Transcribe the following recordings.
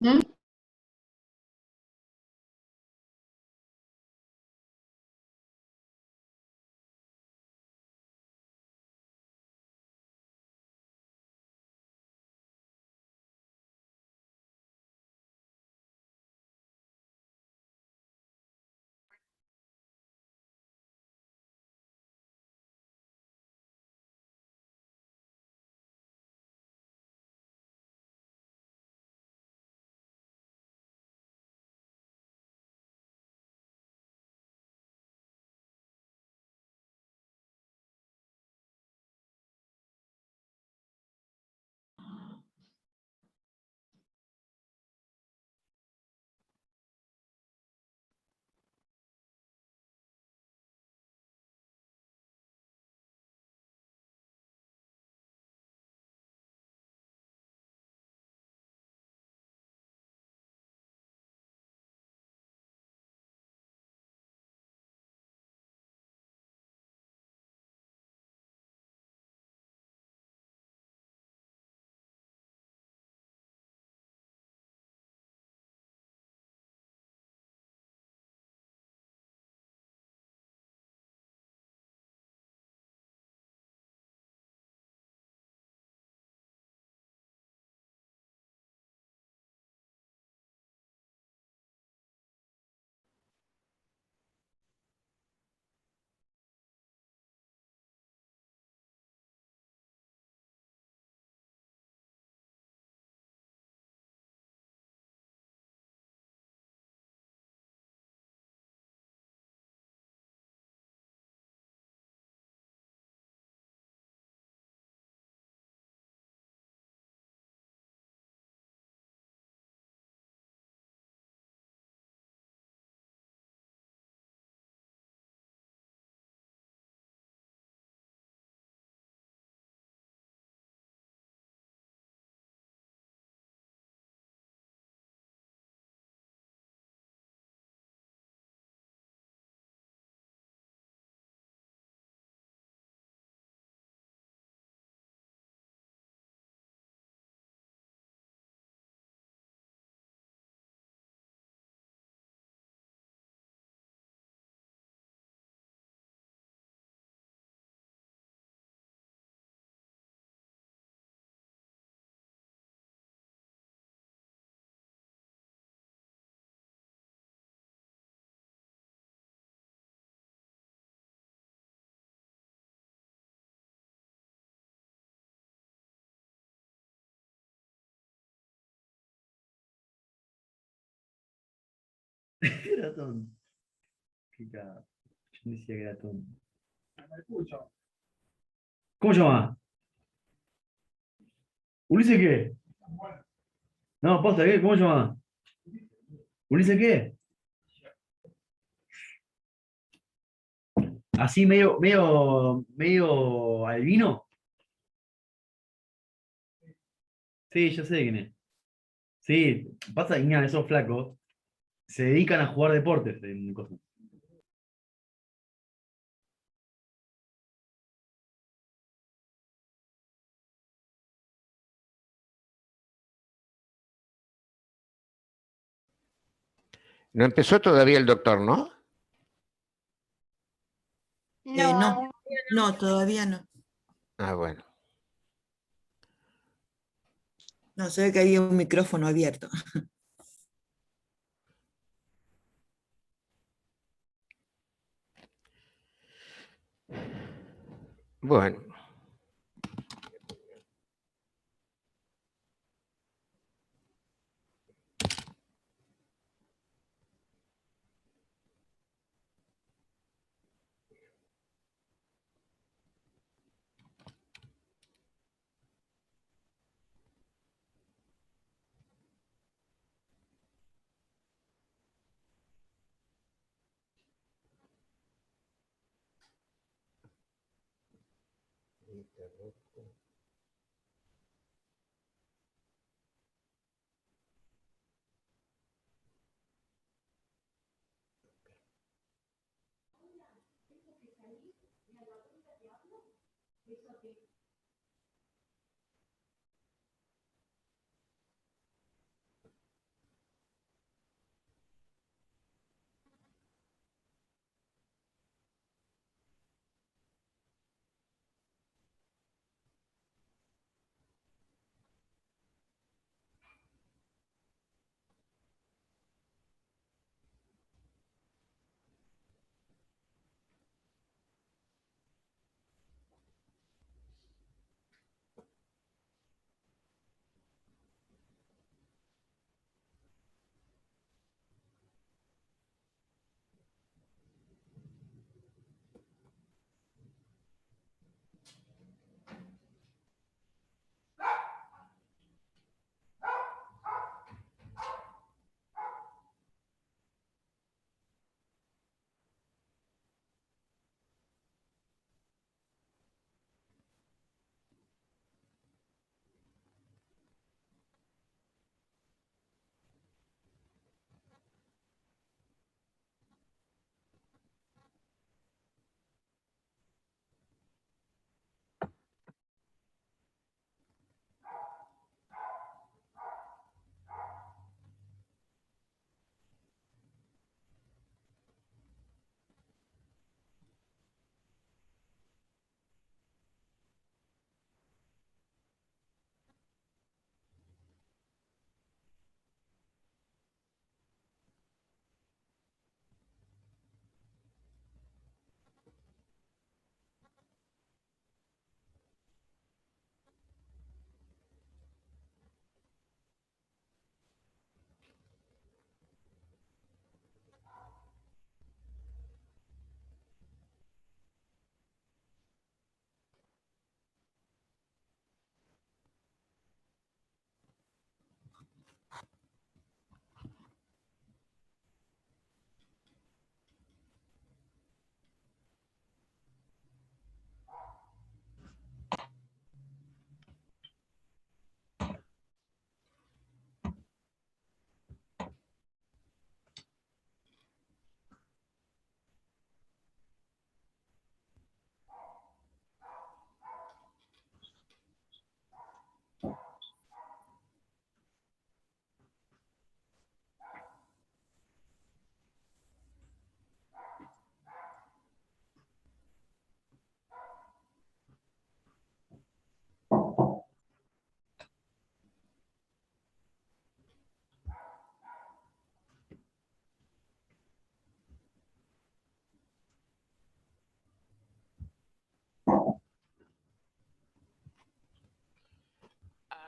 ¿Mm? Ratón. Qué cagada. Yo decía que era ratón. ¿Cómo se llama? ¿Ulises qué? No, posta, ¿qué? ¿Cómo se llama? ¿Ulises qué? Así medio albino. Sí, yo sé quién es. Sí, pasa que mira, esos flacos se dedican a jugar deportes en cosas. No empezó todavía el doctor, ¿no? No, no, todavía no. Ah, bueno. No, se ve que había un micrófono abierto. Bueno,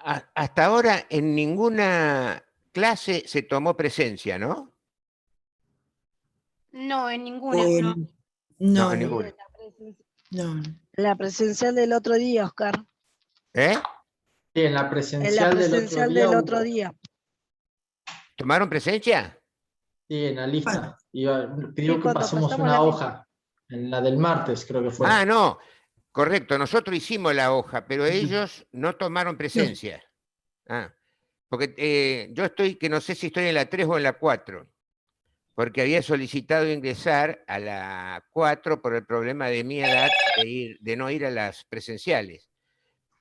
hasta ahora en ninguna clase se tomó presencia, ¿no? No, en ninguna. Eh, No, no, en no, ninguna. no. La presencial del otro día, Oscar. ¿Eh? Sí, en la En la presencial del otro presencial día del hubo. otro día. ¿Tomaron presencia? Sí, en la lista. Pidió Sí, que cuando pasemos pasamos una la hoja. En la del martes, creo que fue. Ah, no, correcto, nosotros hicimos la hoja, pero Sí. ellos no tomaron presencia. Ah, porque yo estoy, que no sé si estoy en la 3 o en la 4, porque había solicitado ingresar a la 4 por el problema de mi edad de no ir a las presenciales,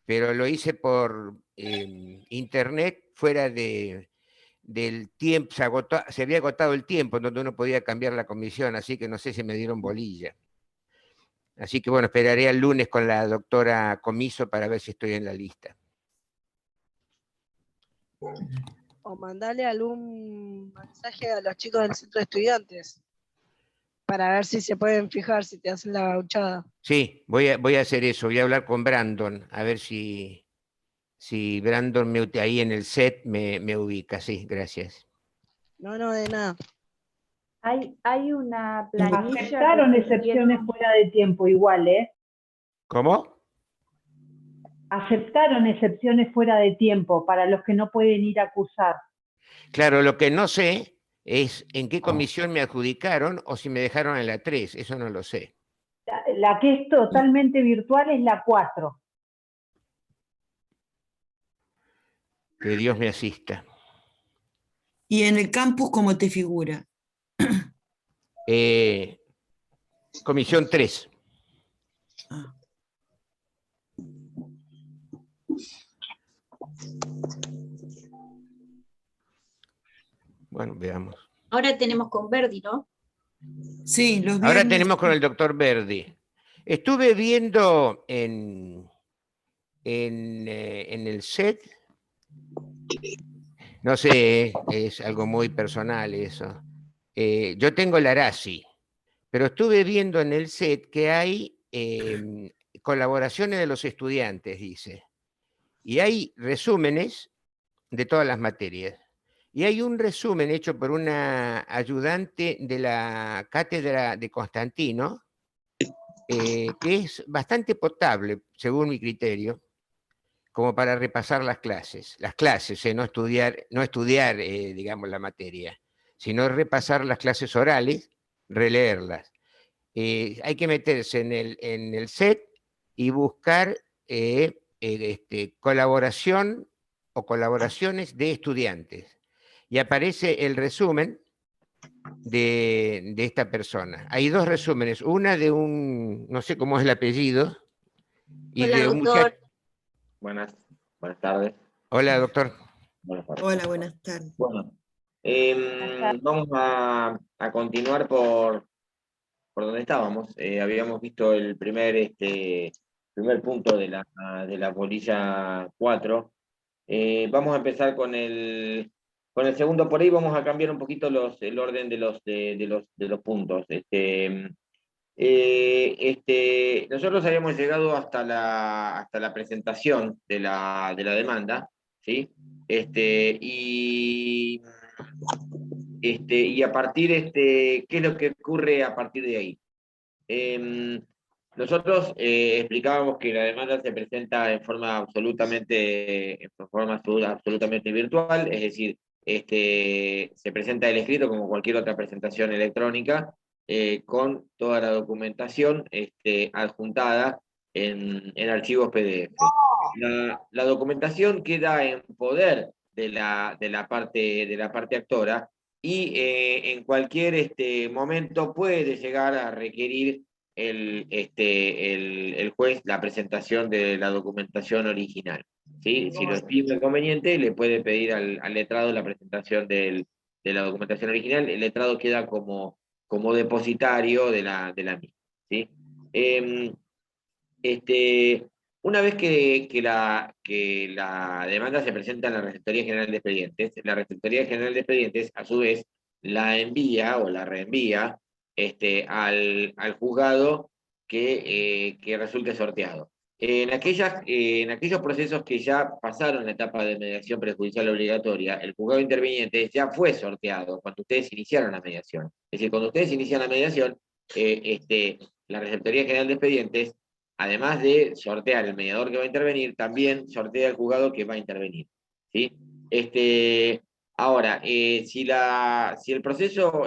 pero lo hice por internet fuera del tiempo, se había agotado el tiempo en donde uno podía cambiar la comisión, así que no sé si me dieron bolilla. Así que bueno, esperaré al lunes con la doctora Comiso para ver si estoy en la lista. O mandale algún mensaje a los chicos del centro de estudiantes para ver si se pueden fijar, si te hacen la gauchada. Sí, voy a hacer eso, voy a hablar con Brandon, a ver si Brandon ahí en el set me ubica. Sí, gracias. No, de nada. Hay una planilla. Aceptaron que excepciones surgieron- fuera de tiempo igual, ¿eh? ¿Cómo? Aceptaron excepciones fuera de tiempo para los que no pueden ir a cursar. Claro, lo que no sé es en qué comisión me adjudicaron o si me dejaron en la 3, eso no lo sé. La que es totalmente virtual es la 4. Que Dios me asista. ¿Y en el campus cómo te figura? Comisión 3. Ah. Bueno, veamos. Ahora tenemos con Verdi, ¿no? Sí, los Ahora viernes. tenemos con el doctor Verdi. Estuve viendo en el set, no sé, es algo muy personal eso. Yo tengo el Arasi, pero estuve viendo en el set que hay colaboraciones de los estudiantes, dice, y hay resúmenes de todas las materias. Y hay un resumen hecho por una ayudante de la cátedra de Constantino, que es bastante potable, según mi criterio, como para repasar las clases, no estudiar, digamos, la materia, sino repasar las clases orales, releerlas. Hay que meterse en el set y buscar colaboración o colaboraciones de estudiantes. Y aparece el resumen de esta persona. Hay dos resúmenes, una de un, no sé cómo es el apellido, y Hola, de un doctor. muchacho. Buenas tardes. Hola, doctor. Buenas tardes. Hola, buenas tardes. Bueno, vamos a continuar por donde estábamos. Habíamos visto el primer punto de la polilla 4. Vamos a empezar con el segundo. Por ahí vamos a cambiar un poquito el orden de los puntos. Nosotros habíamos llegado hasta la presentación de la demanda, ¿sí? Y a partir, ¿qué es lo que ocurre a partir de ahí? Nosotros explicábamos que la demanda se presenta en forma absolutamente virtual, es decir, se presenta el escrito como cualquier otra presentación electrónica, con toda la documentación adjuntada en archivos PDF. La documentación queda en poder de la parte actora y en cualquier momento puede llegar a requerir el juez la presentación de la documentación original, ¿sí? Si lo estima conveniente, le puede pedir al letrado la presentación de la documentación original. El letrado queda como depositario de la misma, ¿sí? Una vez que la demanda se presenta en la Receptoría General de Expedientes, la Receptoría General de Expedientes, a su vez, la envía o la reenvía al juzgado que resulte sorteado. En aquellos procesos que ya pasaron la etapa de mediación prejudicial obligatoria, el juzgado interviniente ya fue sorteado cuando ustedes iniciaron la mediación. Es decir, cuando ustedes inician la mediación, la Receptoría General de Expedientes, además de sortear el mediador que va a intervenir, también sortea el juzgado que va a intervenir, ¿sí? Ahora, si el proceso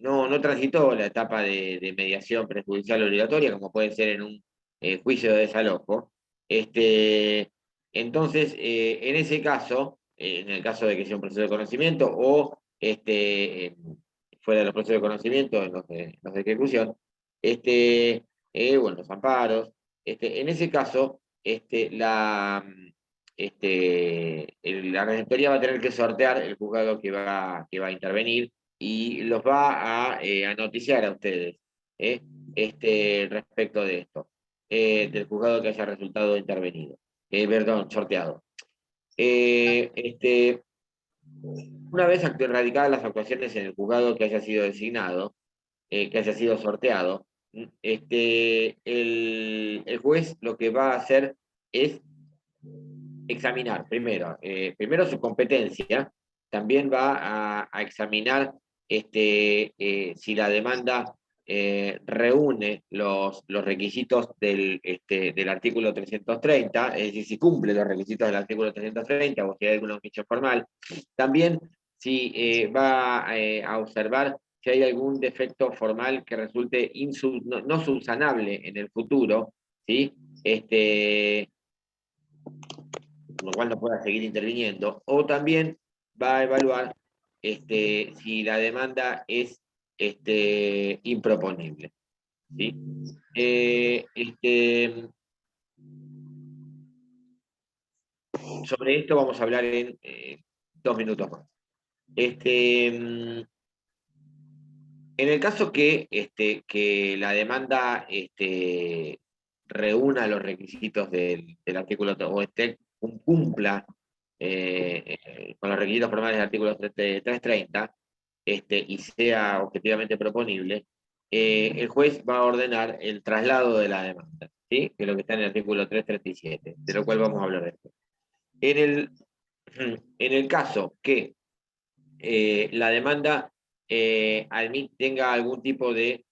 no transitó la etapa de mediación prejudicial obligatoria, como puede ser en un juicio de desalojo, entonces, en ese caso, en el caso de que sea un proceso de conocimiento o fuera de los procesos de conocimiento, en los de ejecución, los amparos, en ese caso, la receptoría va a tener que sortear el juzgado que va a intervenir y los va a noticiar a ustedes respecto de esto, del juzgado que haya resultado intervenido, sorteado. Una vez radicadas las actuaciones en el juzgado que haya sido designado, que haya sido sorteado, el juez lo que va a hacer es examinar primero su competencia, también va a examinar si la demanda reúne los requisitos del artículo 330, es decir, si cumple los requisitos del artículo 330 o si hay alguna omisión formal. También si va a observar si hay algún defecto formal que resulte no subsanable en el futuro, ¿sí? Con lo cual no pueda seguir interviniendo, o también va a evaluar si la demanda es improponible, ¿sí? Sobre esto vamos a hablar en 2 minutos más. En el caso que la demanda reúna los requisitos del artículo o cumpla con los requisitos formales del artículo 330 y sea objetivamente proponible, el juez va a ordenar el traslado de la demanda, ¿sí? Que es lo que está en el artículo 337, de lo cual vamos a hablar después. En el caso que la demanda tenga algún tipo de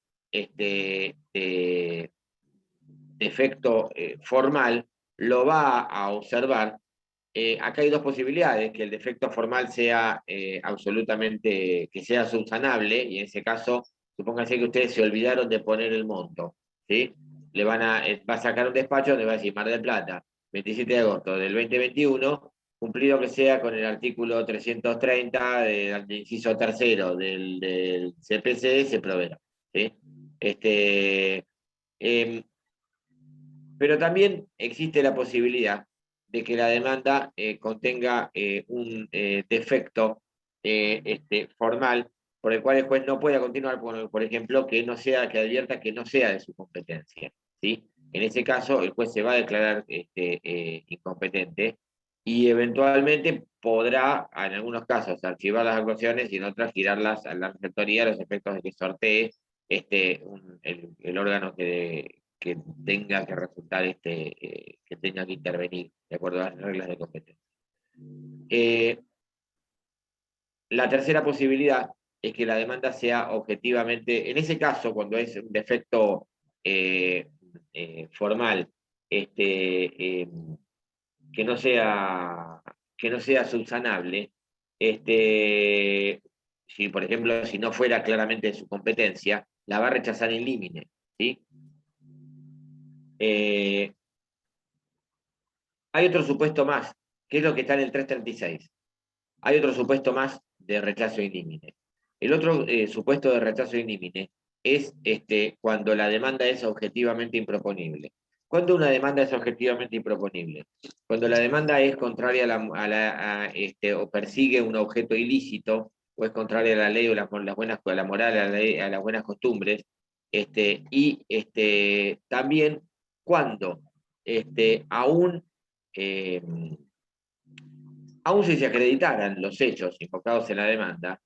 defecto formal, lo va a observar. Acá hay dos posibilidades: que el defecto formal sea absolutamente, que sea subsanable, y en ese caso, supónganse que ustedes se olvidaron de poner el monto, ¿sí? Va a sacar un despacho donde va a decir: Mar del Plata, 27 de agosto del 2021, cumplido que sea con el artículo 330 del inciso tercero del CPC, se proveerá, ¿sí? Pero también existe la posibilidad de que la demanda contenga un defecto formal por el cual el juez no pueda continuar, por ejemplo, que advierta que no sea de su competencia, ¿sí? En ese caso, el juez se va a declarar incompetente y eventualmente podrá, en algunos casos, archivar las actuaciones y en otras girarlas a la receptoría a los efectos de que sortee el órgano que tenga que resultar, que tenga que intervenir de acuerdo a las reglas de competencia. La tercera posibilidad es que la demanda sea objetivamente, en ese caso, cuando es un defecto formal, que no sea subsanable, si por ejemplo, si no fuera claramente de su competencia, la va a rechazar in limine, ¿sí? Hay otro supuesto más, que es lo que está en el 336. Hay otro supuesto más de rechazo in limine. El otro supuesto de rechazo in limine es cuando la demanda es objetivamente improponible. ¿Cuándo una demanda es objetivamente improponible? Cuando la demanda es contraria o persigue un objeto ilícito, o es contraria a la ley o a la moral, a las buenas costumbres, y también cuando aún si se acreditaran los hechos invocados en la demanda,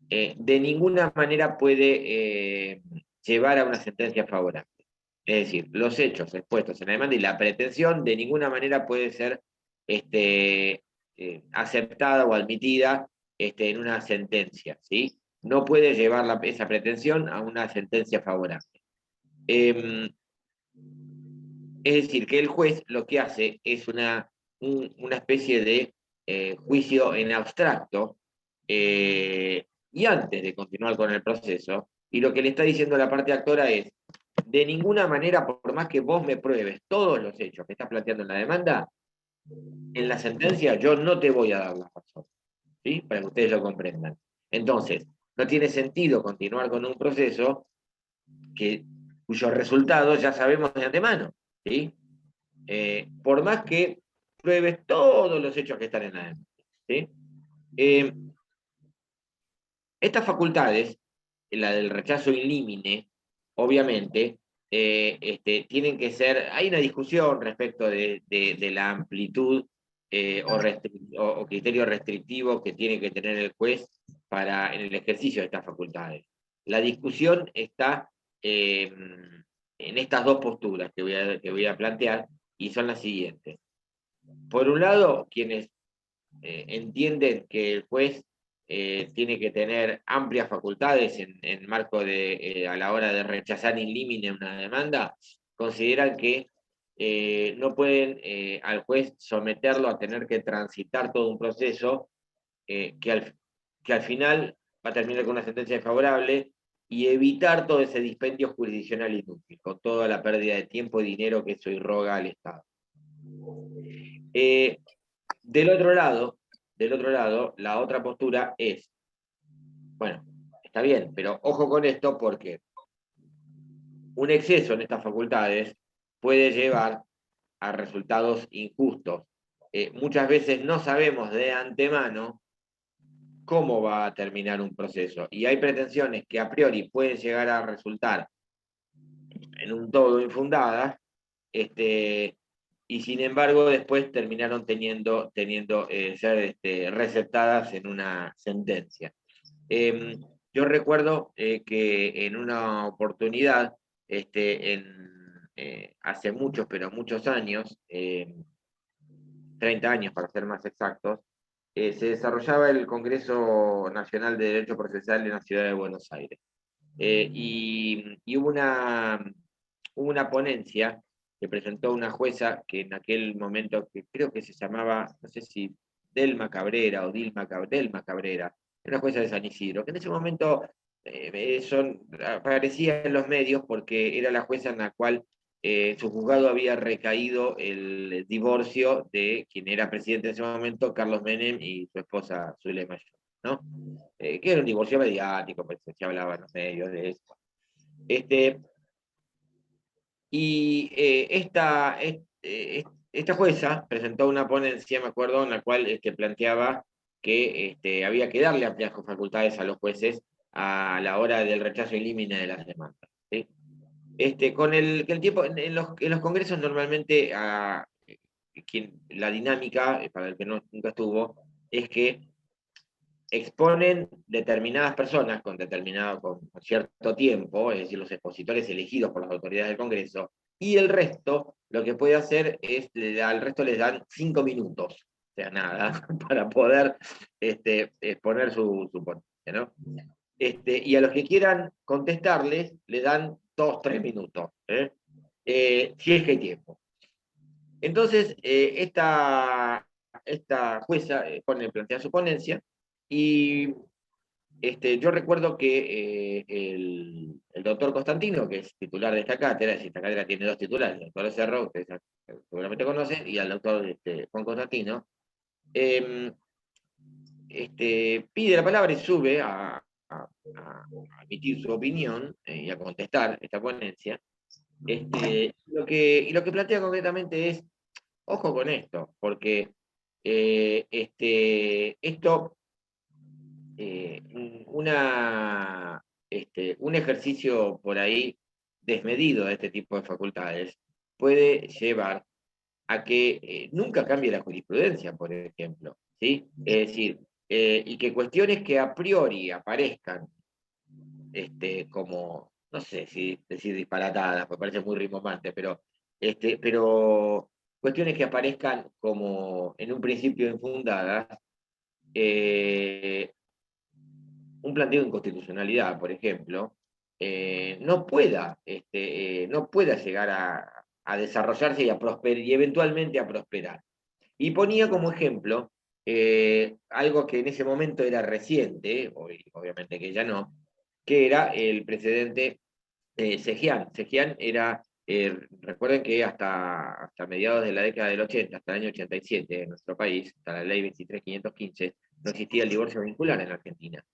de ninguna manera puede llevar a una sentencia favorable. Es decir, los hechos expuestos en la demanda y la pretensión de ninguna manera puede ser aceptada o admitida en una sentencia, ¿sí? No puede llevar esa pretensión a una sentencia favorable. Es decir, que el juez lo que hace es una especie de juicio en abstracto, y antes de continuar con el proceso, y lo que le está diciendo la parte actora es, de ninguna manera, por más que vos me pruebes todos los hechos que estás planteando en la demanda, en la sentencia yo no te voy a dar la razón, ¿sí? Para que ustedes lo comprendan. Entonces, no tiene sentido continuar con un proceso cuyos resultados ya sabemos de antemano, ¿sí? Por más que pruebes todos los hechos que están en la demanda, ¿sí? Estas facultades, la del rechazo in limine, obviamente, tienen que ser, hay una discusión respecto de la amplitud o criterio restrictivo que tiene que tener el juez en el ejercicio de estas facultades. La discusión está en estas dos posturas que voy a plantear, y son las siguientes. Por un lado, quienes entienden que el juez tiene que tener amplias facultades en marco a la hora de rechazar in limine una demanda, consideran que no pueden al juez someterlo a tener que transitar todo un proceso que al final va a terminar con una sentencia desfavorable, y evitar todo ese dispendio jurisdiccional inútil, con toda la pérdida de tiempo y dinero que eso irroga al Estado. Del otro lado, la otra postura es, bueno, está bien, pero ojo con esto, porque un exceso en estas facultades puede llevar a resultados injustos. Muchas veces no sabemos de antemano cómo va a terminar un proceso, y hay pretensiones que a priori pueden llegar a resultar en un todo infundadas, y sin embargo después terminaron teniendo ser receptadas en una sentencia. Yo recuerdo que en una oportunidad, hace muchos, pero muchos años, 30 años para ser más exactos, se desarrollaba el Congreso Nacional de Derecho Procesal en la ciudad de Buenos Aires. Y hubo una ponencia que presentó una jueza que en aquel momento, que creo que se llamaba, no sé si Delma Cabrera o Delma Cabrera, era una jueza de San Isidro, que en ese momento aparecía en los medios porque era la jueza en la cual su juzgado había recaído el divorcio de quien era presidente en ese momento, Carlos Menem, y su esposa Zulema Mayor, ¿no? Que era un divorcio mediático, pues se hablaba en los medios de eso. Esta jueza presentó una ponencia, me acuerdo, en la cual planteaba que había que darle amplias facultades a los jueces a la hora del rechazo in limine de las demandas, ¿sí? Con el tiempo, en los congresos normalmente la dinámica, para el que nunca estuvo, es que exponen determinadas personas con cierto tiempo, es decir, los expositores elegidos por las autoridades del Congreso, y el resto, lo que puede hacer es, al resto les dan 5 minutos, o sea, nada, para poder exponer su ponencia, ¿no? Y a los que quieran contestarles, le dan 2, 3 minutos, si es que hay tiempo. Entonces, esta jueza plantea su ponencia, y yo recuerdo que el doctor Constantino, que es titular de esta cátedra, esta cátedra tiene 2 titulares, el doctor Cerro, que seguramente conocen, y al doctor Juan Constantino, pide la palabra y sube a emitir su opinión y a contestar esta ponencia. Lo que plantea concretamente es, ojo con esto, porque un ejercicio por ahí desmedido de este tipo de facultades puede llevar a que nunca cambie la jurisprudencia, por ejemplo, ¿sí? Es decir, y que cuestiones que a priori aparezcan como no sé si decir disparatadas, me parece muy rimbombante, pero cuestiones que aparezcan como en un principio infundadas, un planteo de inconstitucionalidad, por ejemplo, no pueda llegar a desarrollarse y a prosperar, y eventualmente a prosperar. Y ponía como ejemplo algo que en ese momento era reciente, obviamente que ya no, que era el precedente Sejian. Sejian era, recuerden que hasta mediados de la década del 80, hasta el año 87, en nuestro país, hasta la ley 23.515, no existía el divorcio vincular en Argentina.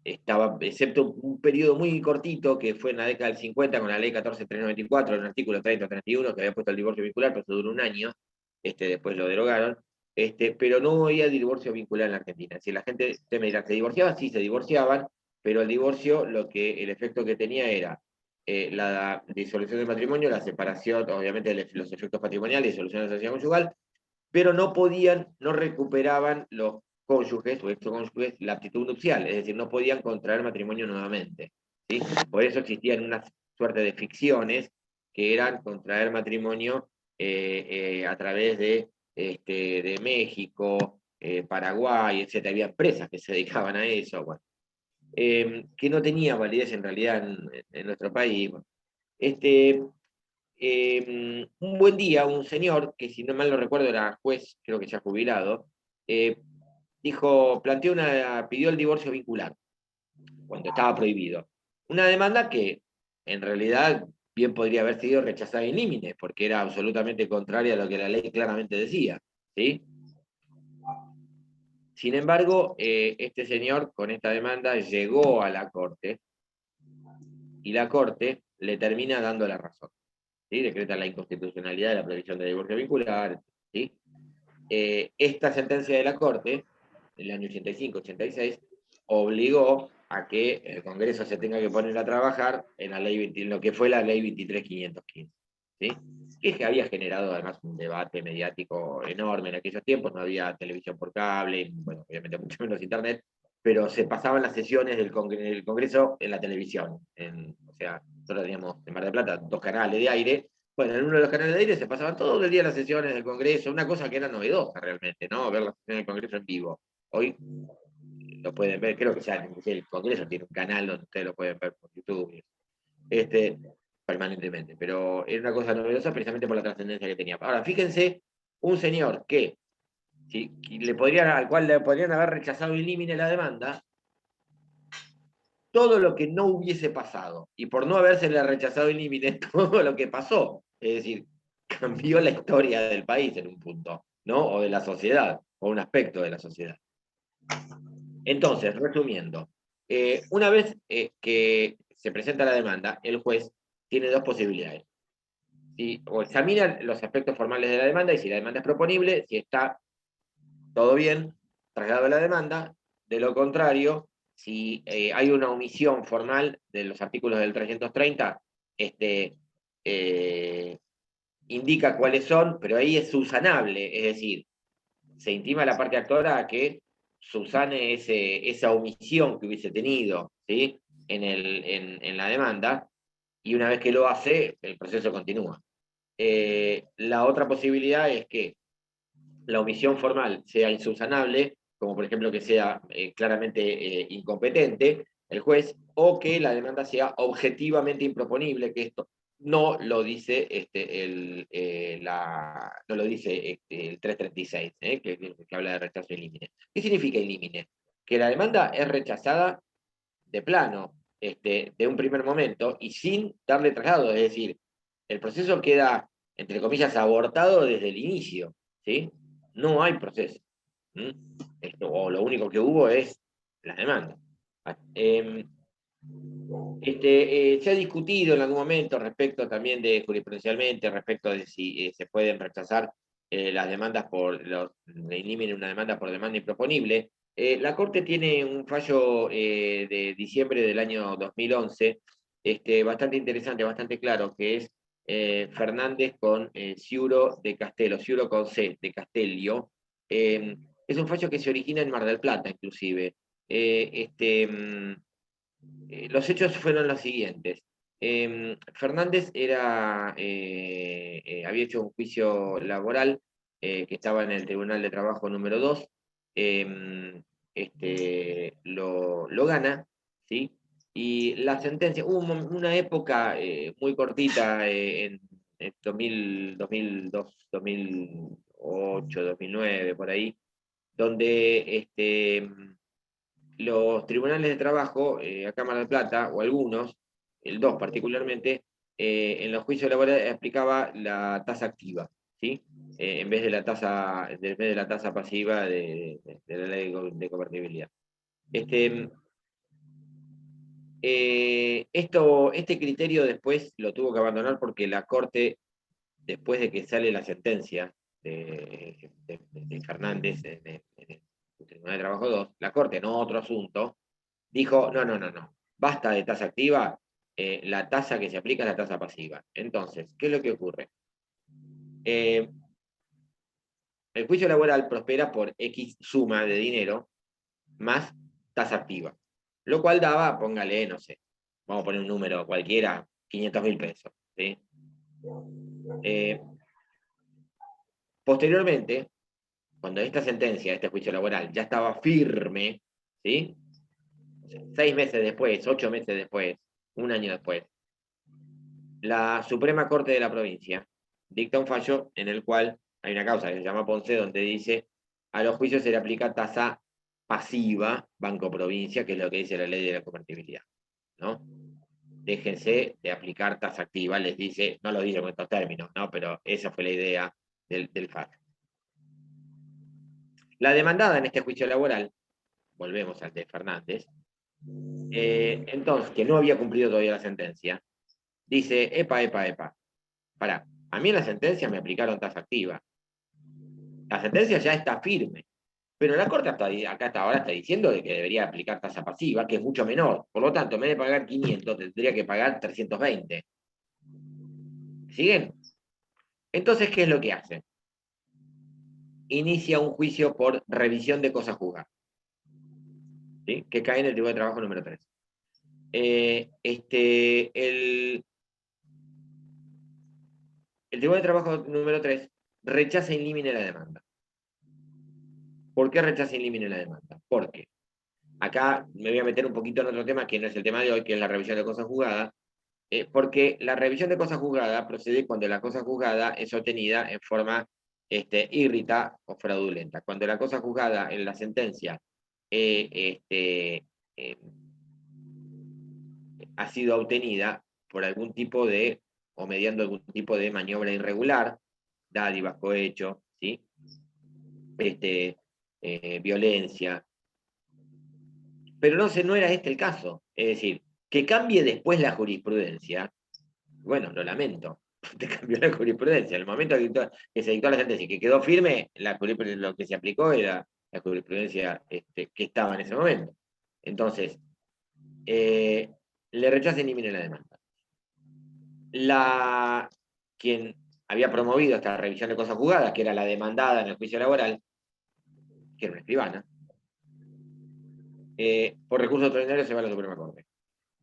Estaba, excepto un periodo muy cortito, que fue en la década del 50, con la ley 14.394, en el artículo 30-31, que había puesto el divorcio vincular, pero eso duró un año, después lo derogaron, pero no había divorcio vincular en la Argentina. Si la gente, usted me dirá, ¿se divorciaba? Sí, se divorciaban, pero el divorcio, el efecto que tenía era la disolución del matrimonio, la separación, obviamente los efectos patrimoniales, disolución de la sociedad conyugal, pero no recuperaban los cónyuges o excónyuges la aptitud nupcial, es decir, no podían contraer matrimonio nuevamente. ¿Sí? Por eso existían una suerte de ficciones que eran contraer matrimonio a través de México, Paraguay, etc. Había empresas que se dedicaban a eso, bueno, que no tenía validez en realidad en nuestro país. Bueno. Un buen día, un señor, que si no mal no recuerdo era juez, creo que ya jubilado, pidió el divorcio vincular, cuando estaba prohibido. Una demanda que en realidad bien podría haber sido rechazada in limine, porque era absolutamente contraria a lo que la ley claramente decía. ¿Sí? Sin embargo, este señor con esta demanda llegó a la Corte y la Corte le termina dando la razón. ¿Sí? Decreta la inconstitucionalidad de la previsión de divorcio vincular. ¿Sí? Esta sentencia de la Corte, del año 85-86, obligó a que el Congreso se tenga que poner a trabajar en la ley lo que fue la ley 23.515. ¿Sí? Que había generado además un debate mediático enorme en aquellos tiempos, no había televisión por cable, bueno, obviamente mucho menos internet, pero se pasaban las sesiones del Congreso en la televisión. O sea, nosotros teníamos en Mar del Plata 2 canales de aire. Bueno, en uno de los canales de aire se pasaban todo el día las sesiones del Congreso, una cosa que era novedosa realmente, ¿no? Ver las sesiones del Congreso en vivo. Hoy lo pueden ver, creo que ya el Congreso tiene un canal donde ustedes lo pueden ver por YouTube, permanentemente, pero era una cosa novedosa precisamente por la trascendencia que tenía. Ahora, fíjense, un señor que al cual le podrían haber rechazado in limine la demanda, todo lo que no hubiese pasado, y por no habérsele rechazado in limine, todo lo que pasó, es decir, cambió la historia del país en un punto, ¿no? O de la sociedad, o un aspecto de la sociedad. Entonces, resumiendo, una vez que se presenta la demanda, el juez tiene dos posibilidades. O examina los aspectos formales de la demanda, y si la demanda es proponible, si está todo bien, traslado la demanda. De lo contrario, si hay una omisión formal de los artículos del 330, indica cuáles son, pero ahí es subsanable, es decir, se intima a la parte actora a que subsane esa omisión que hubiese tenido, ¿sí? en la demanda, y una vez que lo hace, el proceso continúa. La otra posibilidad es que la omisión formal sea insubsanable, como por ejemplo que sea claramente incompetente el juez, o que la demanda sea objetivamente improponible, que esto no lo dice no lo dice el 336, que habla de rechazo in limine. ¿Qué significa in limine? Que la demanda es rechazada de plano, de un primer momento, y sin darle traslado, es decir, el proceso queda, entre comillas, abortado desde el inicio, ¿sí? No hay proceso. O lo único que hubo es la demanda. Se ha discutido en algún momento respecto también de jurisprudencialmente, respecto de si se pueden rechazar las demandas in limine una demanda por demanda improponible. La Corte tiene un fallo de diciembre del año 2011, bastante interesante, bastante claro, que es Fernández con Ciuro de Castelo, Ciuro con C, de Castelio. Es un fallo que se origina en Mar del Plata, inclusive. Los hechos fueron los siguientes. Fernández había hecho un juicio laboral que estaba en el Tribunal de Trabajo número 2. Lo gana, ¿sí? Y la sentencia, hubo una época muy cortita en 2002, 2008, 2009, por ahí, donde los tribunales de trabajo, acá en Mar del Plata, o algunos, el 2 particularmente, en los juicios laborales aplicaba la tasa activa, ¿sí? En vez de la tasa pasiva de la ley de convertibilidad. Este criterio después lo tuvo que abandonar porque la Corte, después de que sale la sentencia de Fernández en el Tribunal de Trabajo 2, la Corte, no otro asunto, dijo, no, basta de tasa activa, la tasa que se aplica es la tasa pasiva. Entonces, ¿qué es lo que ocurre? El juicio laboral prospera por X suma de dinero más tasa activa, lo cual daba, póngale, no sé, vamos a poner un número cualquiera, 500.000 pesos. ¿Sí? Posteriormente, cuando esta sentencia, este juicio laboral, ya estaba firme, ¿sí? 6 meses después, 8 meses después, un año después, la Suprema Corte de la provincia dicta un fallo en el cual hay una causa que se llama Ponce, donde dice a los juicios se le aplica tasa pasiva, Banco Provincia, que es lo que dice la ley de la convertibilidad, ¿no? Déjense de aplicar tasa activa, les dice, no lo dice con estos términos, ¿no? Pero esa fue la idea del fallo. La demandada en este juicio laboral, volvemos al de Fernández, entonces, que no había cumplido todavía la sentencia, dice, epa, pará, a mí en la sentencia me aplicaron tasa activa. La sentencia ya está firme, pero la Corte acá hasta ahora está diciendo de que debería aplicar tasa pasiva, que es mucho menor. Por lo tanto, en vez de pagar 500, tendría que pagar 320. ¿Siguen? Entonces, ¿qué es lo que hace? Inicia un juicio por revisión de cosa juzgada, ¿sí? Que cae en el Tribunal de Trabajo número 3. El Tribunal de Trabajo número 3 rechaza in limine la demanda. ¿Por qué rechaza in limine la demanda? Porque acá me voy a meter un poquito en otro tema que no es el tema de hoy, que es la revisión de cosa juzgada, porque la revisión de cosa juzgada procede cuando la cosa juzgada es obtenida en forma írrita o fraudulenta. Cuando la cosa juzgada en la sentencia ha sido obtenida por algún tipo de, o mediando algún tipo de maniobra irregular, dádiva, cohecho, ¿sí? Violencia. Pero no era este el caso. Es decir, que cambie después la jurisprudencia, bueno, lo lamento, te cambió la jurisprudencia. En el momento que se dictó la sentencia y que quedó firme, lo que se aplicó era la jurisprudencia que estaba en ese momento. Entonces, le rechaza in limine la demanda. Quien había promovido esta revisión de cosas juzgadas, que era la demandada en el juicio laboral, que era una escribana, por recurso extraordinario se va a la Suprema Corte.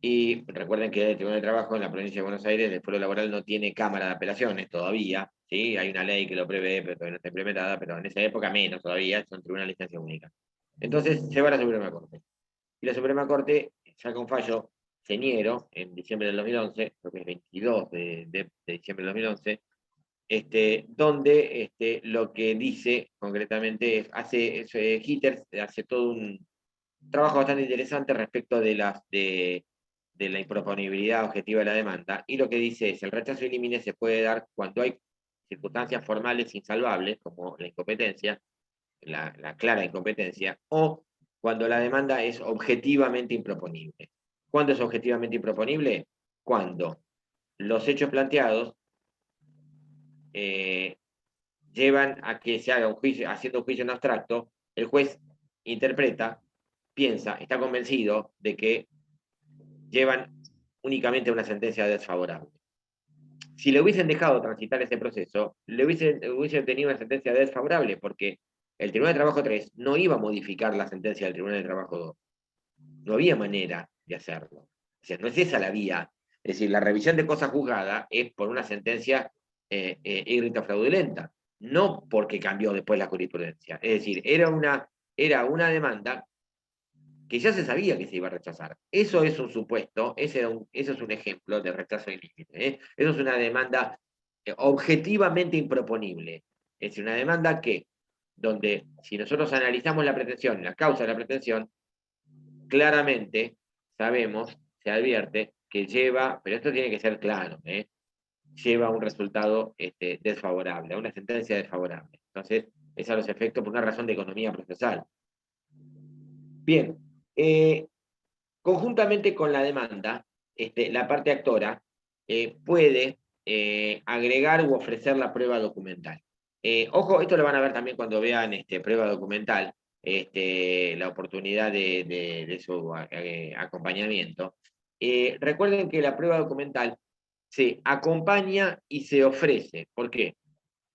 Y recuerden que el Tribunal de Trabajo en la provincia de Buenos Aires, el fuero laboral no tiene cámara de apelaciones todavía, ¿sí? Hay una ley que lo prevé, pero todavía no está implementada, pero en esa época menos todavía, son tribunales de instancia única. Entonces se va a la Suprema Corte. Y la Suprema Corte saca un fallo señero en diciembre del 2011, creo que es 22 de diciembre del 2011, donde lo que dice concretamente es, Hitter hace todo un trabajo bastante interesante respecto de la improponibilidad objetiva de la demanda, y lo que dice es, el rechazo in limine se puede dar cuando hay circunstancias formales insalvables, como la incompetencia, la clara incompetencia, o cuando la demanda es objetivamente improponible. ¿Cuándo es objetivamente improponible? Cuando los hechos planteados llevan a que se haga un juicio, haciendo un juicio en abstracto, el juez interpreta, piensa, está convencido de que llevan únicamente una sentencia desfavorable. Si le hubiesen dejado transitar ese proceso, le hubiesen tenido una sentencia desfavorable, porque el Tribunal de Trabajo 3 no iba a modificar la sentencia del Tribunal de Trabajo 2. No había manera de hacerlo. O sea, no es esa la vía. Es decir, la revisión de cosa juzgada es por una sentencia ígrita fraudulenta, no porque cambió después la jurisprudencia. Es decir, era una demanda que ya se sabía que se iba a rechazar. Eso es un supuesto, eso es un ejemplo de rechazo ilícito. Eso es una demanda objetivamente improponible. Es decir, una demanda que, donde si nosotros analizamos la pretensión, la causa de la pretensión, claramente sabemos, se advierte, que lleva, pero esto tiene que ser claro, lleva a un resultado desfavorable, a una sentencia desfavorable. Entonces, es a los efectos por una razón de economía procesal. Bien, conjuntamente con la demanda, la parte actora puede agregar u ofrecer la prueba documental. Ojo, esto lo van a ver también cuando vean prueba documental, la oportunidad de su acompañamiento. Recuerden que la prueba documental se acompaña y se ofrece. ¿Por qué?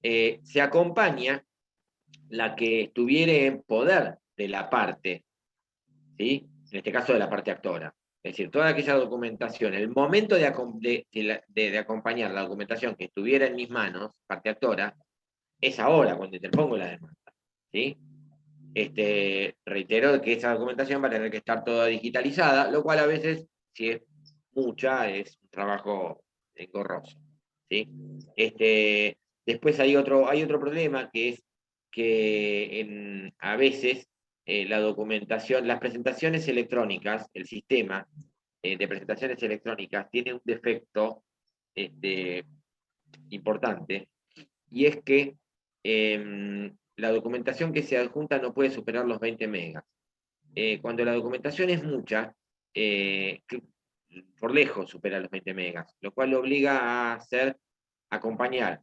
Se acompaña la que estuviere en poder de la parte, ¿sí? En este caso de la parte actora. Es decir, toda aquella documentación, el momento de acompañar la documentación que estuviera en mis manos, parte actora, es ahora cuando interpongo la demanda. ¿Sí? Reitero que esa documentación va a tener que estar toda digitalizada, lo cual a veces, si es mucha, es un trabajo engorroso. ¿Sí? Después hay otro problema, que es que a veces la documentación, las presentaciones electrónicas, el sistema de presentaciones electrónicas tiene un defecto importante, y es que la documentación que se adjunta no puede superar los 20 megas. Cuando la documentación es mucha, por lejos supera los 20 megas, lo cual lo obliga a acompañar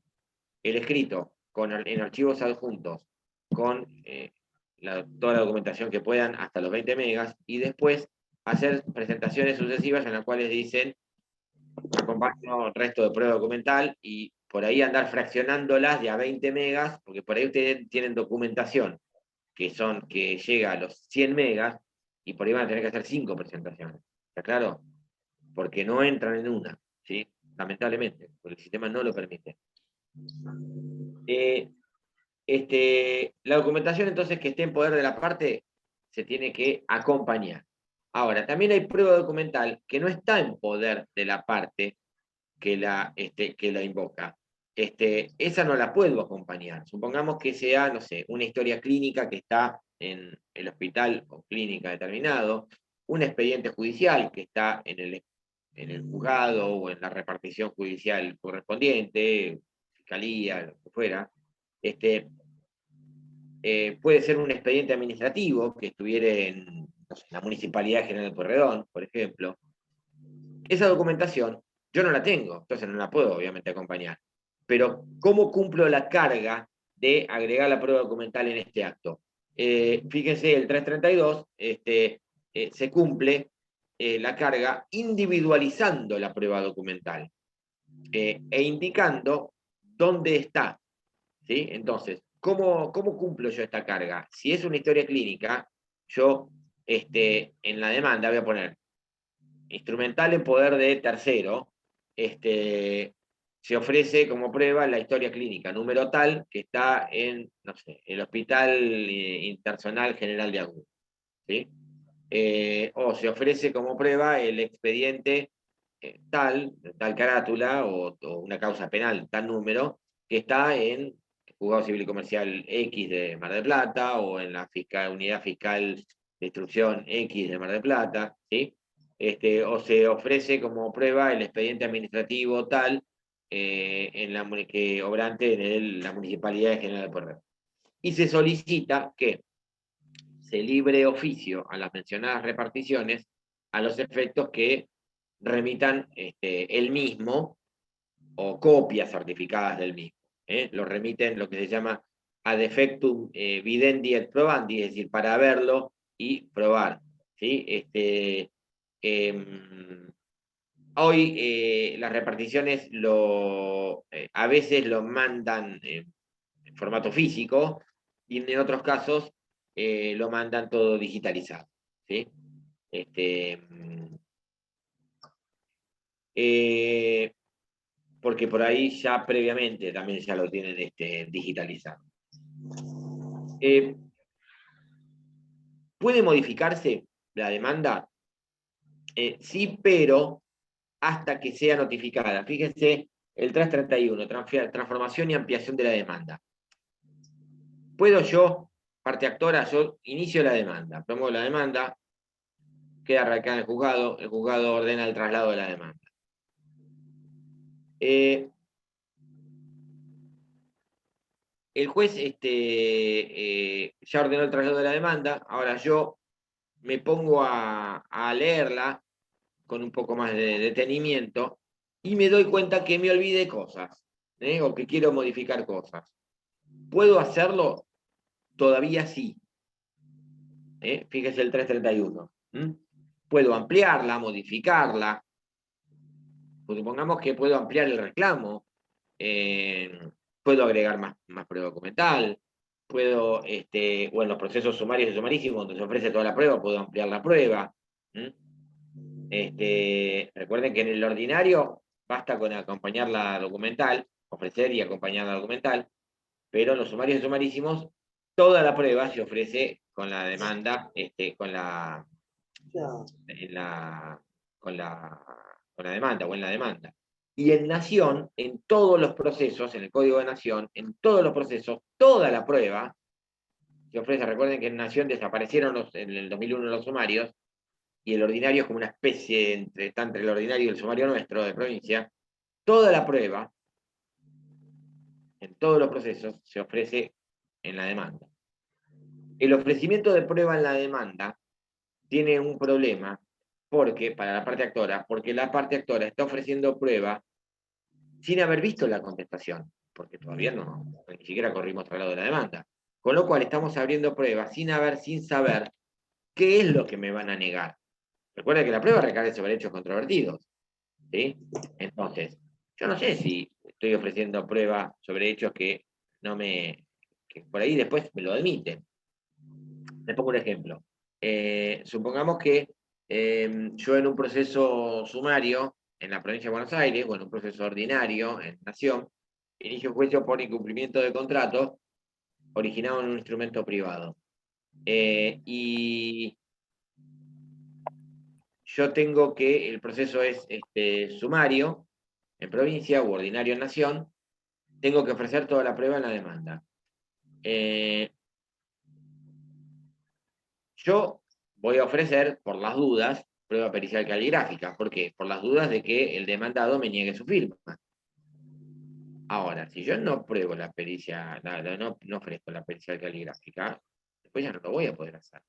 el escrito en archivos adjuntos con toda la documentación que puedan hasta los 20 megas, y después hacer presentaciones sucesivas en las cuales dicen acompaño el resto de prueba documental, y por ahí andar fraccionándolas de a 20 megas, porque por ahí ustedes tienen documentación que llega a los 100 megas, y por ahí van a tener que hacer 5 presentaciones. ¿Está claro? Porque no entran en una, ¿sí? Lamentablemente, porque el sistema no lo permite. La documentación, entonces, que esté en poder de la parte se tiene que acompañar. Ahora, también hay prueba documental que no está en poder de la parte que la invoca. Esa no la puedo acompañar. Supongamos que sea, no sé, una historia clínica que está en el hospital o clínica determinado, un expediente judicial que está en el juzgado o en la repartición judicial correspondiente, fiscalía, lo que fuera. Puede ser un expediente administrativo que estuviera en, no sé, la Municipalidad General de Pueyrredón, por ejemplo. Esa documentación yo no la tengo, entonces no la puedo obviamente acompañar. Pero ¿cómo cumplo la carga de agregar la prueba documental en este acto? Fíjense, el 332 se cumple la carga individualizando la prueba documental e indicando dónde está. ¿Sí? Entonces, ¿cómo cumplo yo esta carga? Si es una historia clínica, yo en la demanda voy a poner instrumental en poder de tercero, se ofrece como prueba la historia clínica, número tal, que está en, no sé, el Hospital Internacional General de Agudo. ¿Sí? O se ofrece como prueba el expediente tal carátula o una causa penal, tal número, que está en el Juzgado Civil y Comercial X de Mar del Plata, o en la unidad fiscal de instrucción X de Mar del Plata, ¿sí? O se ofrece como prueba el expediente administrativo tal que obrante en la Municipalidad de General de Pueyrredón. Y se solicita que se libre oficio a las mencionadas reparticiones a los efectos que remitan el mismo o copias certificadas del mismo. Lo remiten lo que se llama ad effectum videndi et probandi, es decir, para verlo y probar. ¿Sí? Hoy las reparticiones a veces lo mandan en formato físico, y en otros casos lo mandan todo digitalizado. ¿Sí? porque por ahí ya previamente también ya lo tienen digitalizado. ¿Puede modificarse la demanda? Sí, pero hasta que sea notificada. Fíjense, el 331, transformación y ampliación de la demanda. ¿Puedo yo, parte actora, yo inicio la demanda, promuevo la demanda, queda radicada en el juzgado ordena el traslado de la demanda. El juez ya ordenó el traslado de la demanda, ahora yo me pongo a leerla con un poco más de detenimiento y me doy cuenta que me olvidé cosas, o que quiero modificar cosas. ¿Puedo hacerlo? Todavía sí. Fíjese el 331. Puedo ampliarla, modificarla. Supongamos que puedo ampliar el reclamo. Puedo agregar más prueba documental. Puedo, o en los procesos sumarios y sumarísimos, donde se ofrece toda la prueba, puedo ampliar la prueba. Recuerden que en el ordinario basta con acompañar la documental, ofrecer y acompañar la documental, pero en los sumarios y sumarísimos toda la prueba se ofrece con la demanda, con la demanda o en la demanda. Y en Nación, en todos los procesos, en el Código de Nación, en todos los procesos, toda la prueba se ofrece. Recuerden que en Nación desaparecieron en el 2001 los sumarios, y el ordinario es como una especie está entre el ordinario y el sumario nuestro de provincia. Toda la prueba, en todos los procesos, se ofrece en la demanda. El ofrecimiento de prueba en la demanda tiene un problema para la parte actora, porque la parte actora está ofreciendo prueba sin haber visto la contestación, porque todavía ni siquiera corrimos traslado de la demanda. Con lo cual estamos abriendo pruebas sin saber qué es lo que me van a negar. Recuerda que la prueba recae sobre hechos controvertidos, ¿sí? Entonces, yo no sé si estoy ofreciendo prueba sobre hechos que por ahí después me lo admiten. Les pongo un ejemplo. Supongamos que yo en un proceso sumario en la provincia de Buenos Aires, o en un proceso ordinario en Nación, inicio juicio por incumplimiento de contrato originado en un instrumento privado. Y yo tengo que el proceso es sumario en provincia o ordinario en Nación, tengo que ofrecer toda la prueba en la demanda. Yo voy a ofrecer, por las dudas, prueba pericial caligráfica. ¿Por qué? Por las dudas de que el demandado me niegue su firma. Ahora, si yo no pruebo la pericia, no ofrezco la pericial caligráfica, después ya no lo voy a poder hacer.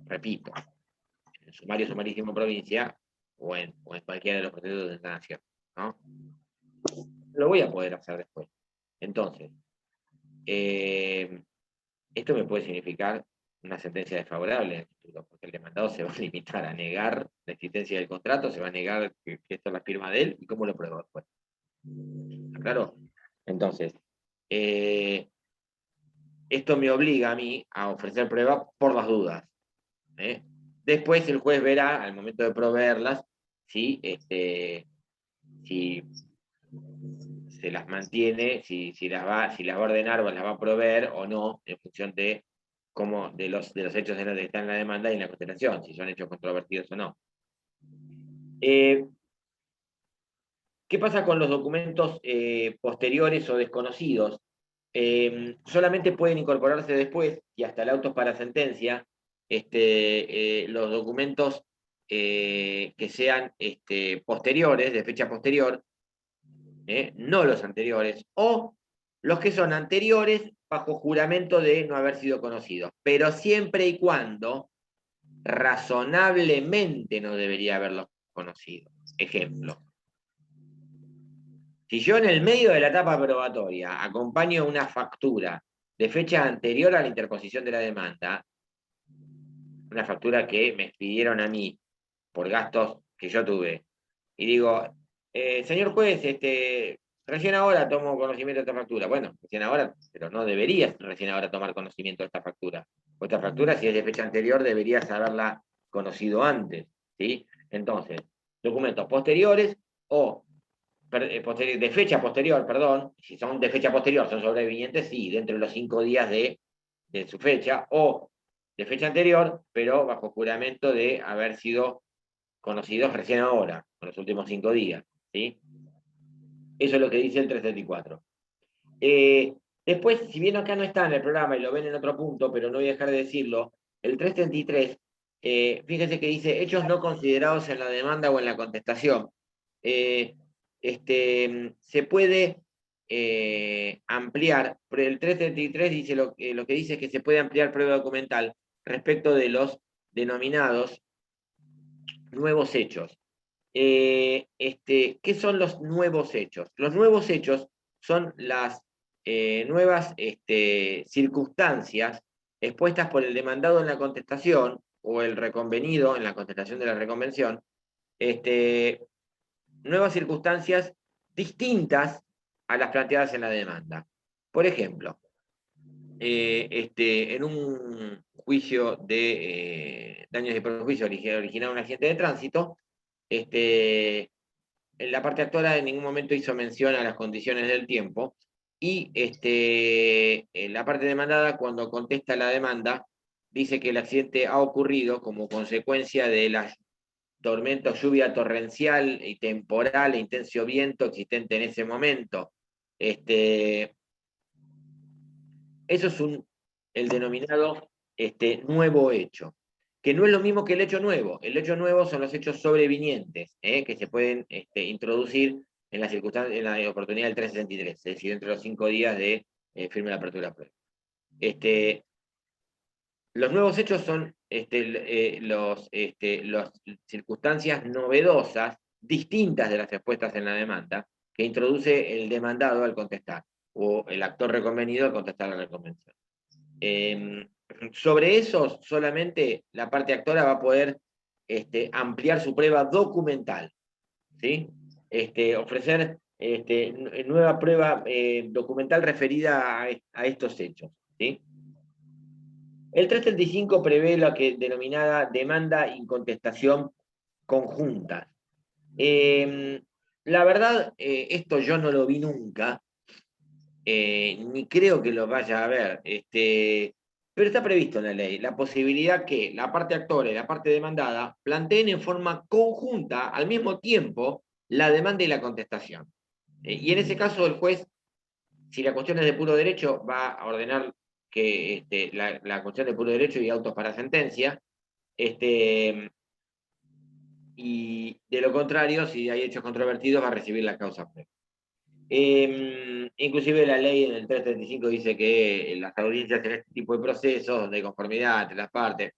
Repito, en el sumario sumarísimo provincia o en cualquiera de los procesos de Nación, ¿no? Lo voy a poder hacer después. Entonces, esto me puede significar una sentencia desfavorable en el futuro, porque el demandado se va a limitar a negar la existencia del contrato, se va a negar que esto es la firma de él, y cómo lo pruebo después. ¿Claro? Entonces, esto me obliga a mí a ofrecer pruebas por las dudas. Después el juez verá, al momento de proveerlas, si se las mantiene, si las va a ordenar o las va a proveer o no, en función de los hechos que están en la demanda y en la contestación, si son hechos controvertidos o no. ¿Qué pasa con los documentos posteriores o desconocidos? Solamente pueden incorporarse después, y hasta el auto para sentencia, los documentos que sean posteriores, de fecha posterior, no los anteriores, o los que son anteriores bajo juramento de no haber sido conocidos, pero siempre y cuando razonablemente no debería haberlos conocido. Ejemplo. Si yo en el medio de la etapa probatoria acompaño una factura de fecha anterior a la interposición de la demanda, una factura que me pidieron a mí por gastos que yo tuve, y digo, señor juez, recién ahora tomo conocimiento de esta factura. Bueno, recién ahora, pero no deberías recién ahora tomar conocimiento de esta factura. O esta factura, si es de fecha anterior, deberías haberla conocido antes, ¿sí? Entonces, documentos posteriores o de fecha posterior, perdón, si son de fecha posterior, son sobrevinientes, sí, dentro de los 5 días de su fecha, o de fecha anterior, pero bajo juramento de haber sido conocidos recién ahora, en los últimos 5 días, ¿sí? Eso es lo que dice el 334. Después, si bien acá no está en el programa y lo ven en otro punto, pero no voy a dejar de decirlo, el 333, fíjense que dice hechos no considerados en la demanda o en la contestación. Se puede ampliar, pero el 333 dice lo que dice es que se puede ampliar prueba documental respecto de los denominados nuevos hechos. ¿Qué son los nuevos hechos? Los nuevos hechos son las nuevas circunstancias expuestas por el demandado en la contestación o el reconvenido en la contestación de la reconvención, nuevas circunstancias distintas a las planteadas en la demanda. Por ejemplo, en un juicio de daños y perjuicios originado un accidente de tránsito, la parte actora en ningún momento hizo mención a las condiciones del tiempo y la parte demandada, cuando contesta la demanda, dice que el accidente ha ocurrido como consecuencia de las tormentas, lluvia torrencial y temporal e intenso viento existente en ese momento. Eso es el denominado nuevo hecho, que no es lo mismo que el hecho nuevo. El hecho nuevo son los hechos sobrevinientes, que se pueden introducir en la circunstancia, en la oportunidad del 363, es decir, dentro de los 5 días de firme de la apertura de prueba. Los nuevos hechos son las circunstancias novedosas, distintas de las expuestas en la demanda, que introduce el demandado al contestar, o el actor reconvenido al contestar la reconvención. Sobre eso, solamente la parte actora va a poder ampliar su prueba documental, ¿sí? Ofrecer nueva prueba documental referida a estos hechos, ¿sí? El 335 prevé lo que denominada demanda y contestación conjuntas. La verdad, esto yo no lo vi nunca, ni creo que lo vaya a ver, pero está previsto en la ley la posibilidad que la parte actora y la parte demandada planteen en forma conjunta al mismo tiempo la demanda y la contestación. Y en ese caso el juez, si la cuestión es de puro derecho, va a ordenar que la cuestión de puro derecho y autos para sentencia, y de lo contrario, si hay hechos controvertidos, va a recibir la causa previa. Inclusive la ley en el 335 dice que las audiencias en este tipo de procesos de conformidad entre las partes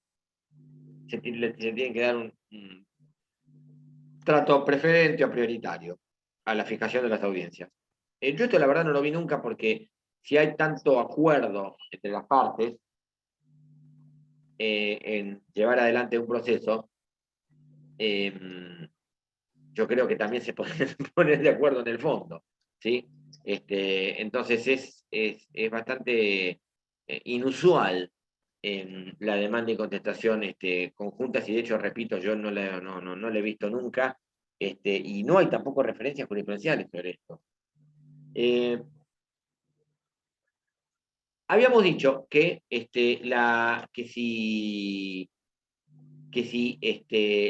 se tienen que dar un trato preferente o prioritario a la fijación de las audiencias. Yo esto la verdad no lo vi nunca, porque si hay tanto acuerdo entre las partes en llevar adelante un proceso, yo creo que también se pueden poner de acuerdo en el fondo, ¿sí? Entonces es bastante inusual en la demanda y contestación conjuntas, y de hecho, repito, yo no la he visto nunca, y no hay tampoco referencias jurisprudenciales sobre esto. Habíamos dicho que si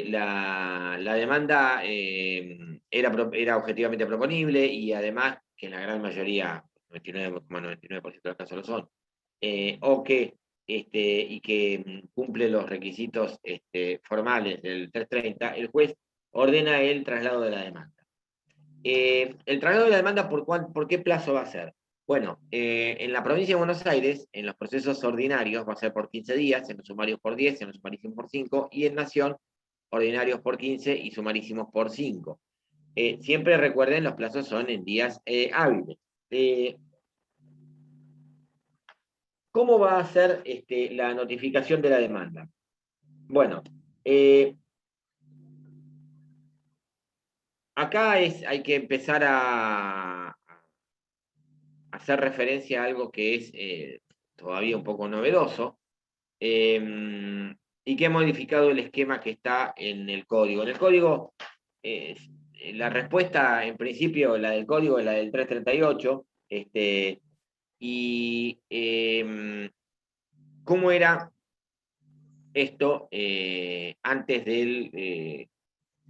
la demanda era objetivamente proponible, y además que en la gran mayoría, 99,99% de los casos lo son, y que cumple los requisitos formales del 330, el juez ordena el traslado de la demanda. El traslado de la demanda, ¿por qué plazo va a ser? Bueno, en la provincia de Buenos Aires, en los procesos ordinarios va a ser por 15 días, en los sumarios por 10, en los sumarísimos por 5, y en Nación, ordinarios por 15 y sumarísimos por 5. Siempre recuerden, los plazos son en días hábiles. ¿Cómo va a ser la notificación de la demanda? Bueno, acá hay que empezar a hacer referencia a algo que es todavía un poco novedoso, y que ha modificado el esquema que está en el código. En el código la respuesta, en principio, la del código es la del 338, y ¿cómo era esto antes del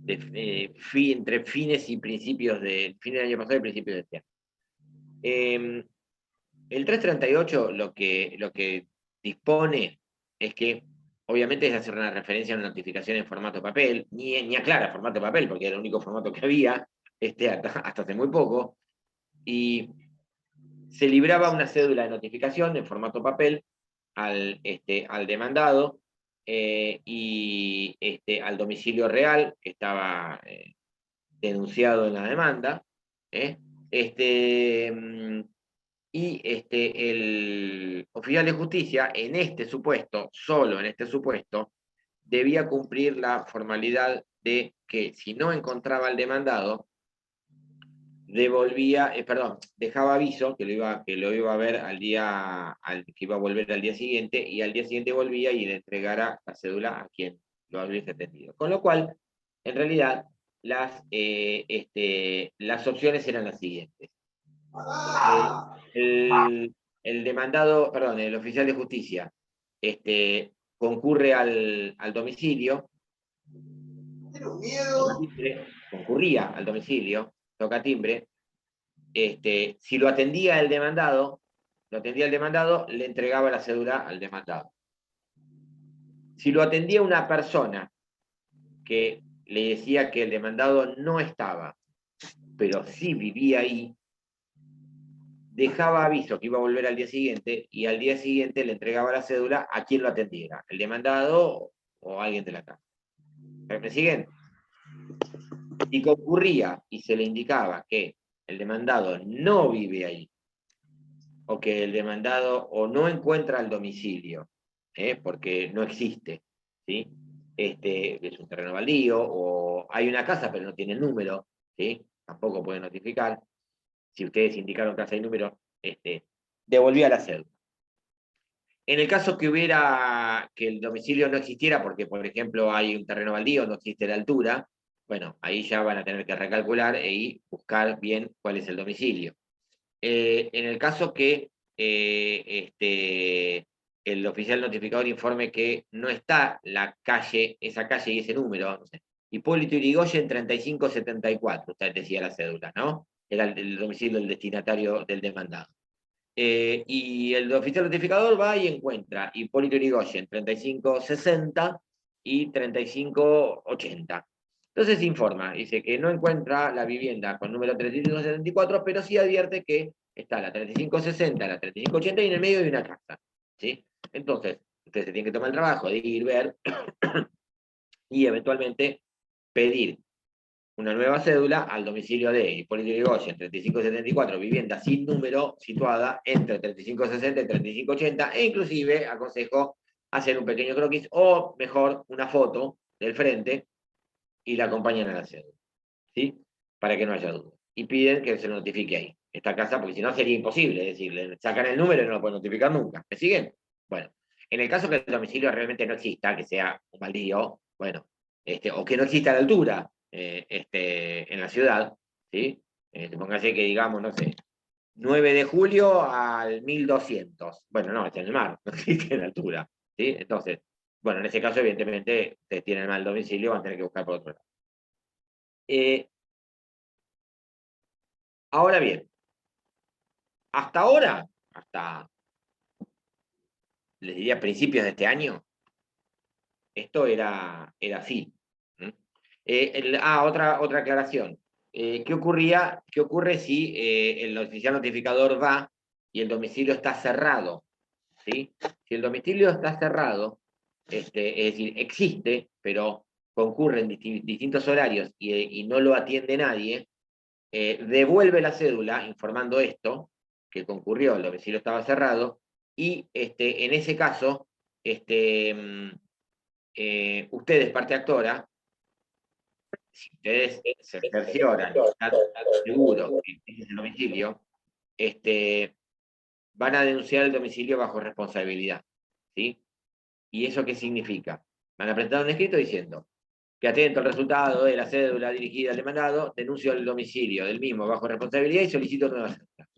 entre fines y principios fin del año pasado y principios de este año? El 338 lo que dispone es que, obviamente, es hacer una referencia a una notificación en formato papel, ni aclara formato papel, porque era el único formato que había hasta hace muy poco, y se libraba una cédula de notificación en formato papel al demandado y al domicilio real que estaba denunciado en la demanda. Y el oficial de justicia, en este supuesto, solo en este supuesto, debía cumplir la formalidad de que si no encontraba al demandado, dejaba aviso que lo iba a ver que iba a volver al día siguiente, y al día siguiente volvía y le entregara la cédula a quien lo hubiese atendido. Con lo cual, en realidad, las opciones eran las siguientes. El demandado, perdón, el oficial de justicia, concurre al domicilio, concurría al domicilio, toca timbre, si lo atendía el demandado, le entregaba la cédula al demandado. Si lo atendía una persona que le decía que el demandado no estaba, pero sí vivía ahí, dejaba aviso que iba a volver al día siguiente, y al día siguiente le entregaba la cédula a quien lo atendiera, el demandado o alguien de la casa. ¿Me siguen? Si concurría y se le indicaba que el demandado no vive ahí, o que el demandado o no encuentra el domicilio, porque no existe, ¿sí? Es un terreno baldío, o hay una casa pero no tiene el número, ¿sí? Tampoco puede notificar. Si ustedes indicaron casa y número, devolvía la cédula. En el caso que el domicilio no existiera, porque por ejemplo hay un terreno baldío, no existe la altura, bueno, ahí ya van a tener que recalcular y buscar bien cuál es el domicilio. En el caso que el oficial notificador informe que no está esa calle y ese número, no sé, Hipólito Yrigoyen 3574, usted decía la cédula, ¿no? Era el domicilio del destinatario del demandado. Y el oficial notificador va y encuentra Hipólito Yrigoyen 3560 y 3580. Entonces informa, dice que no encuentra la vivienda con número 3574, pero sí advierte que está la 3560, la 3580 y en el medio hay una casa, ¿sí? Entonces, usted se tiene que tomar el trabajo de ir, ver y eventualmente pedir una nueva cédula al domicilio de Hipólito Yrigoyen 3574, vivienda sin número situada entre 3560 y 3580, e inclusive aconsejo hacer un pequeño croquis, o mejor, una foto del frente, y la acompañan a la cédula, ¿sí? Para que no haya duda. Y piden que se notifique ahí, esta casa, porque si no sería imposible, es decir, le sacan el número y no lo pueden notificar nunca. ¿Me siguen? Bueno, en el caso que el domicilio realmente no exista, que sea un baldío, bueno, o que no exista a la altura en la ciudad, ¿sí? Póngase que digamos, no sé, 9 de julio al 1200. Bueno, no, está en el mar, no existe en la altura, ¿sí? Entonces, bueno, en ese caso, evidentemente, ustedes tienen mal domicilio, van a tener que buscar por otro lado. Ahora bien, hasta ahora, les diría principios de este año, esto era así. Otra aclaración. ¿Qué ocurre si el oficial notificador va y el domicilio está cerrado? ¿Sí? Si el domicilio está cerrado, es decir, existe, pero concurre en distintos horarios y no lo atiende nadie, devuelve la cédula informando esto, que concurrió, el domicilio estaba cerrado, y en ese caso, ustedes, parte actora, si ustedes se cercioran, están seguros que ese es el domicilio, van a denunciar el domicilio bajo responsabilidad, ¿sí? ¿Y eso qué significa? Van a presentar un escrito diciendo: que atento al resultado de la cédula dirigida al demandado, denuncio el domicilio del mismo bajo responsabilidad y solicito nueva cédula.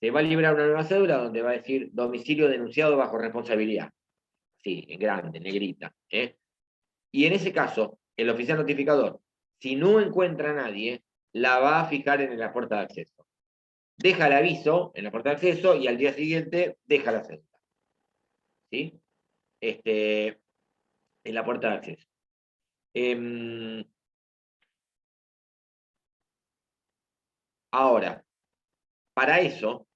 Se va a librar una nueva cédula donde va a decir domicilio denunciado bajo responsabilidad. Sí, en grande, negrita. Y en ese caso, el oficial notificador, si no encuentra a nadie, la va a fijar en la puerta de acceso. Deja el aviso en la puerta de acceso y al día siguiente deja la cédula. ¿Sí? En la puerta de acceso. Ahora, para eso,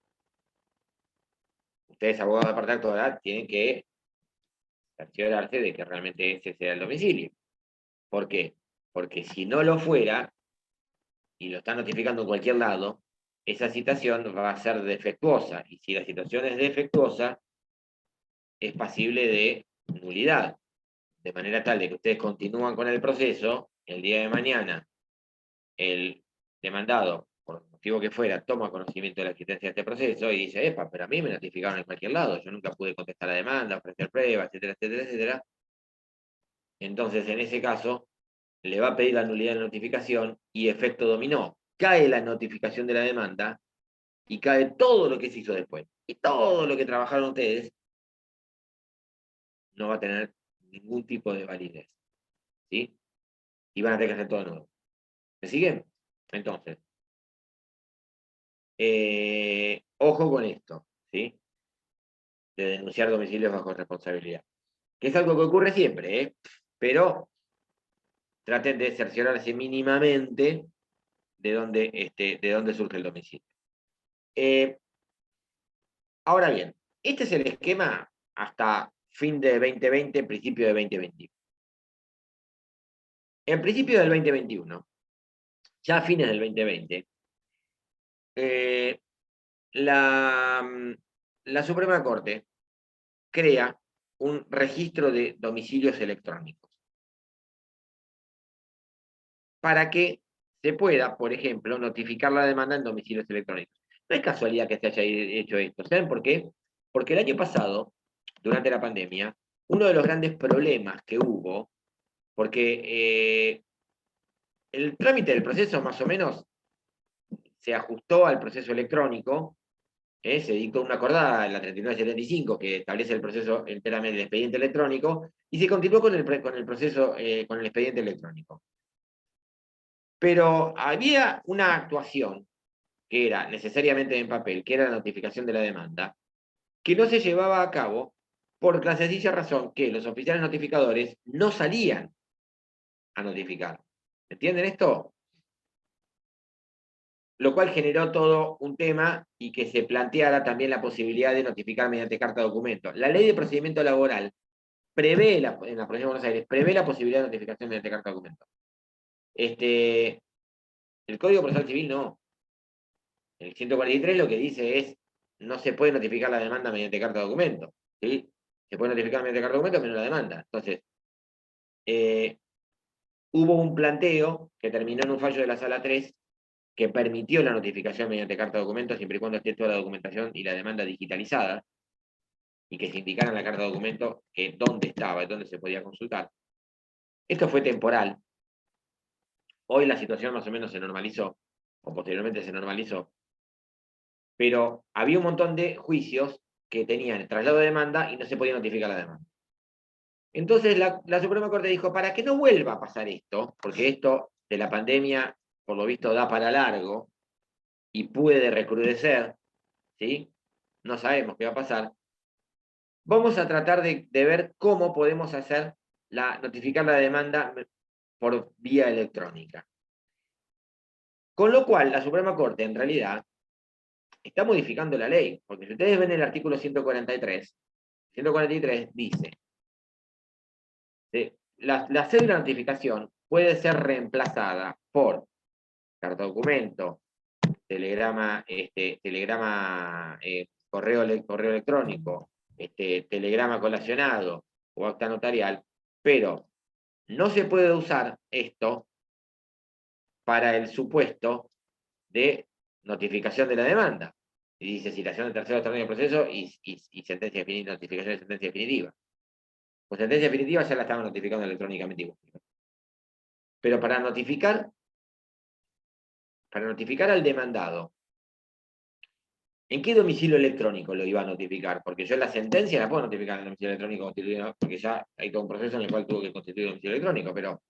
ustedes, abogados de parte actual, tienen que cerciorarse de que realmente ese sea el domicilio. ¿Por qué? Porque si no lo fuera, y lo está notificando en cualquier lado, esa citación va a ser defectuosa. Y si la situación es defectuosa, es pasible de nulidad. De manera tal de que ustedes continúan con el proceso, el día de mañana, el demandado, por el motivo que fuera, toma conocimiento de la existencia de este proceso y dice, epa, pero a mí me notificaron en cualquier lado, yo nunca pude contestar la demanda, ofrecer pruebas, etcétera, etcétera, etcétera. Entonces, en ese caso, le va a pedir la nulidad de la notificación y efecto dominó. Cae la notificación de la demanda y cae todo lo que se hizo después. Y todo lo que trabajaron ustedes no va a tener ningún tipo de validez. ¿Sí? Y van a tener que hacer todo de nuevo. ¿Me siguen? Entonces, ojo con esto, ¿sí? De denunciar domicilios bajo responsabilidad. Que es algo que ocurre siempre, pero traten de cerciorarse mínimamente de dónde surge el domicilio. Ahora bien, este es el esquema hasta fin de 2020, principio de 2021. En principio del 2021, ya a fines del 2020, la Suprema Corte crea un registro de domicilios electrónicos para que se pueda, por ejemplo, notificar la demanda en domicilios electrónicos. No es casualidad que se haya hecho esto. ¿Saben por qué? Porque el año pasado, durante la pandemia, uno de los grandes problemas que hubo, porque el trámite del proceso más o menos se ajustó al proceso electrónico, se dictó una acordada, la 3975, que establece el proceso enteramente del expediente electrónico, y se continuó con el proceso, con el expediente electrónico. Pero había una actuación que era necesariamente en papel, que era la notificación de la demanda, que no se llevaba a cabo por la sencilla razón que los oficiales notificadores no salían a notificar. ¿Entienden esto? Lo cual generó todo un tema y que se planteara también la posibilidad de notificar mediante carta de documento. La ley de procedimiento laboral prevé, en la provincia de Buenos Aires, prevé la posibilidad de notificación mediante carta de documento. El Código Procesal Civil no. El 143 lo que dice es, no se puede notificar la demanda mediante carta de documento. ¿Sí? Se puede notificar mediante carta de documento, menos la demanda. Entonces, hubo un planteo que terminó en un fallo de la Sala 3 que permitió la notificación mediante carta de documento siempre y cuando esté toda la documentación y la demanda digitalizada y que se indicara en la carta de documento que dónde estaba y dónde se podía consultar. Esto fue temporal. Hoy la situación más o menos se normalizó, o posteriormente se normalizó, pero había un montón de juicios que tenían traslado de demanda y no se podía notificar la demanda. Entonces la Suprema Corte dijo, para que no vuelva a pasar esto, porque esto de la pandemia, por lo visto, da para largo y puede recrudecer, ¿sí? No sabemos qué va a pasar. Vamos a tratar de ver cómo podemos hacer notificar la demanda por vía electrónica. Con lo cual, la Suprema Corte, en realidad, está modificando la ley, porque si ustedes ven el artículo 143 dice, la cédula de notificación puede ser reemplazada por carta documento, correo electrónico, telegrama colacionado o acta notarial, pero no se puede usar esto para el supuesto de notificación de la demanda. Y dice citación de tercero extraordinario del proceso y sentencia definitiva, notificación de sentencia definitiva. Pues sentencia definitiva ya la estaban notificando electrónicamente. Pero para notificar al demandado, ¿en qué domicilio electrónico lo iba a notificar? Porque yo la sentencia la puedo notificar en el domicilio electrónico constituido, porque ya hay todo un proceso en el cual tuvo que constituir el domicilio electrónico, pero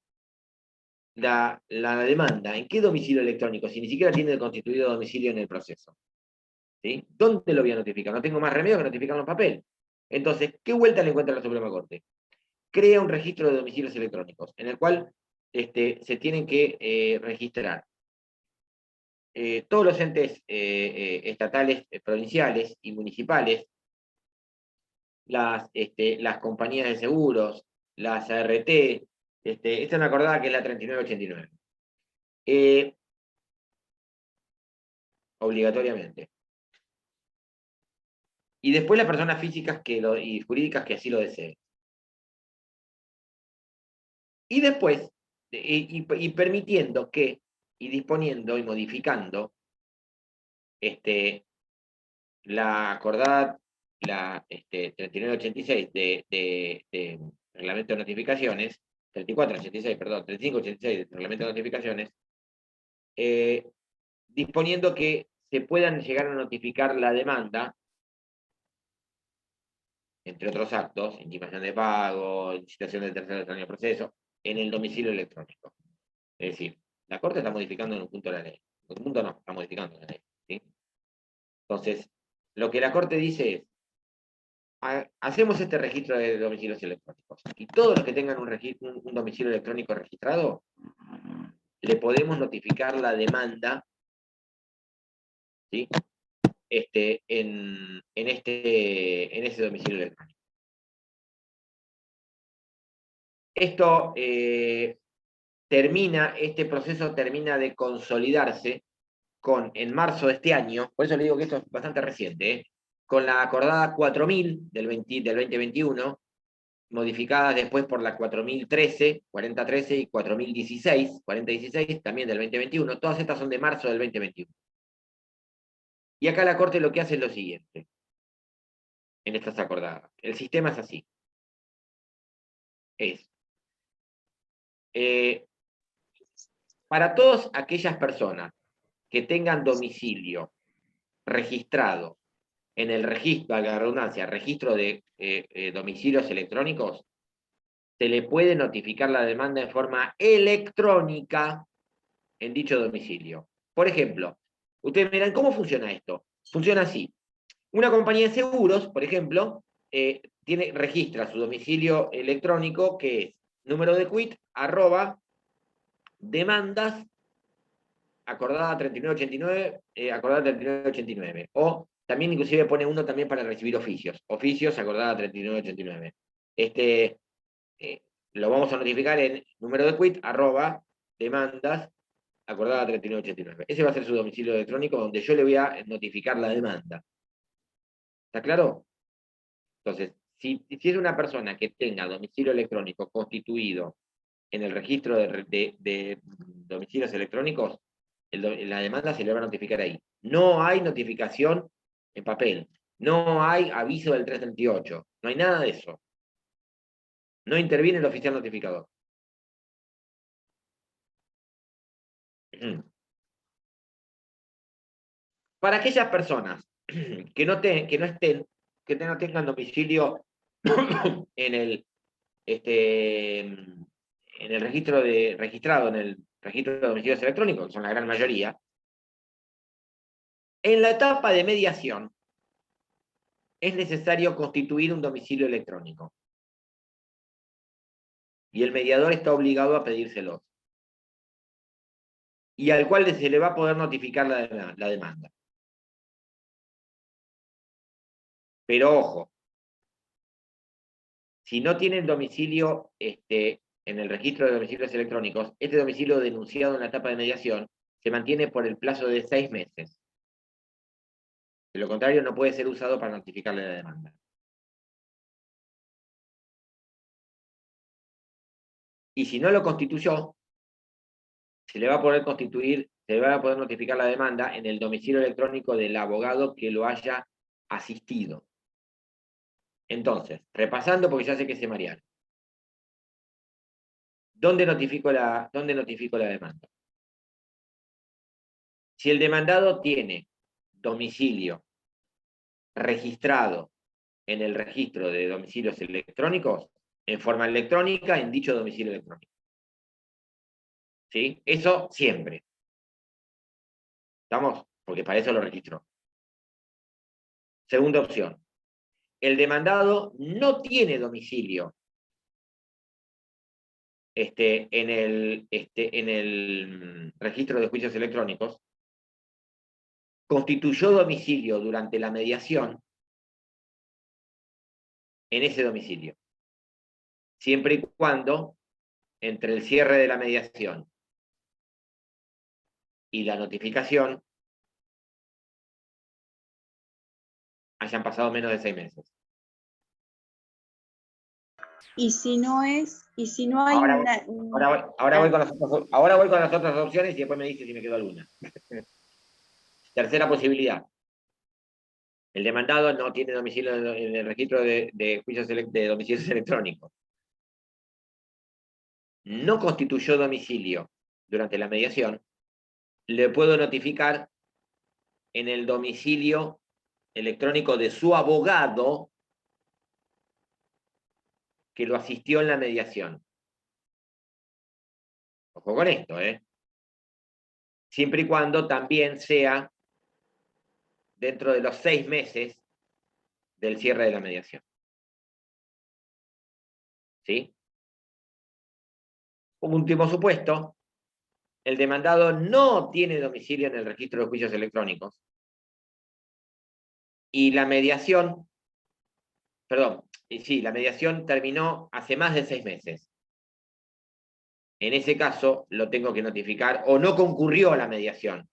la demanda, ¿en qué domicilio electrónico? Si ni siquiera tiene constituido domicilio en el proceso. ¿Sí? ¿Dónde lo voy a notificar? No tengo más remedio que notificarlo en papel. Entonces, ¿qué vuelta le encuentra la Suprema Corte? Crea un registro de domicilios electrónicos, en el cual se tienen que registrar todos los entes estatales, provinciales y municipales, las compañías de seguros, las ART, esta es una acordada que es la 3989. Obligatoriamente. Y después las personas físicas y jurídicas que así lo deseen. Y después, y permitiendo que, y disponiendo y modificando la acordada, la 3986 de reglamento de notificaciones, 3486, perdón, 3586 de reglamento de notificaciones, disponiendo que se puedan llegar a notificar la demanda, entre otros actos, intimación de pago, incitación del tercero extraño proceso, en el domicilio electrónico. Es decir, la Corte está modificando en un punto la ley. En un punto no, está modificando la ley. ¿Sí? Entonces, lo que la Corte dice es, hacemos este registro de domicilios electrónicos y todos los que tengan un domicilio electrónico registrado, le podemos notificar la demanda, ¿sí? En ese domicilio electrónico. Esto este proceso termina de consolidarse en marzo de este año, por eso le digo que esto es bastante reciente, con la acordada 4000 del 2021, modificadas después por la 4013, 4013 y 4016, 4016 también del 2021, todas estas son de marzo del 2021. Y acá la Corte lo que hace es lo siguiente, en estas acordadas. El sistema es así. Para todas aquellas personas que tengan domicilio registrado en el registro, a la redundancia, registro de domicilios electrónicos, se le puede notificar la demanda en forma electrónica en dicho domicilio. Por ejemplo, ustedes miran, ¿cómo funciona esto? Funciona así. Una compañía de seguros, por ejemplo, registra su domicilio electrónico, que es número de quit, @demandas, acordada 3989, acordada 3989. O también inclusive pone uno también para recibir oficios, acordada 3989. Lo vamos a notificar en número de quit, @demandas, acordada 3989. Ese va a ser su domicilio electrónico donde yo le voy a notificar la demanda. ¿Está claro? Entonces, si es una persona que tenga domicilio electrónico constituido en el registro de domicilios electrónicos, la demanda se le va a notificar ahí. No hay notificación en papel. No hay aviso del 338. No hay nada de eso. No interviene el oficial notificador. Para aquellas personas que no tengan domicilio en el registrado en el registro de domicilios electrónicos, que son la gran mayoría, en la etapa de mediación es necesario constituir un domicilio electrónico. Y el mediador está obligado a pedírselo. Y al cual se le va a poder notificar la demanda. Pero ojo, si no tienen domicilio en el registro de domicilios electrónicos, este domicilio denunciado en la etapa de mediación se mantiene por el plazo de 6 meses. De lo contrario, no puede ser usado para notificarle la demanda. Y si no lo constituyó, se le va a poder notificar la demanda en el domicilio electrónico del abogado que lo haya asistido. Entonces, repasando porque ya sé que se marearon. ¿Dónde notifico la demanda? Si el demandado tiene domicilio registrado en el registro de domicilios electrónicos, en forma electrónica, en dicho domicilio electrónico. ¿Sí? Eso siempre. ¿Estamos? Porque para eso lo registró. Segunda opción. El demandado no tiene domicilio en el registro de juicios electrónicos, constituyó domicilio durante la mediación en ese domicilio, siempre y cuando entre el cierre de la mediación y la notificación hayan pasado menos de 6 meses. Y si no hay Ahora voy con las otras opciones y después me dice si me quedó alguna. Tercera posibilidad. El demandado no tiene domicilio en el registro de juicios de domicilios electrónicos. No constituyó domicilio durante la mediación. Le puedo notificar en el domicilio electrónico de su abogado que lo asistió en la mediación. Ojo con esto, siempre y cuando también sea dentro de los 6 meses del cierre de la mediación. ¿Sí? Como último supuesto, el demandado no tiene domicilio en el registro de juicios electrónicos y la mediación, la mediación terminó hace más de 6 meses. En ese caso, lo tengo que notificar, o no concurrió a la mediación.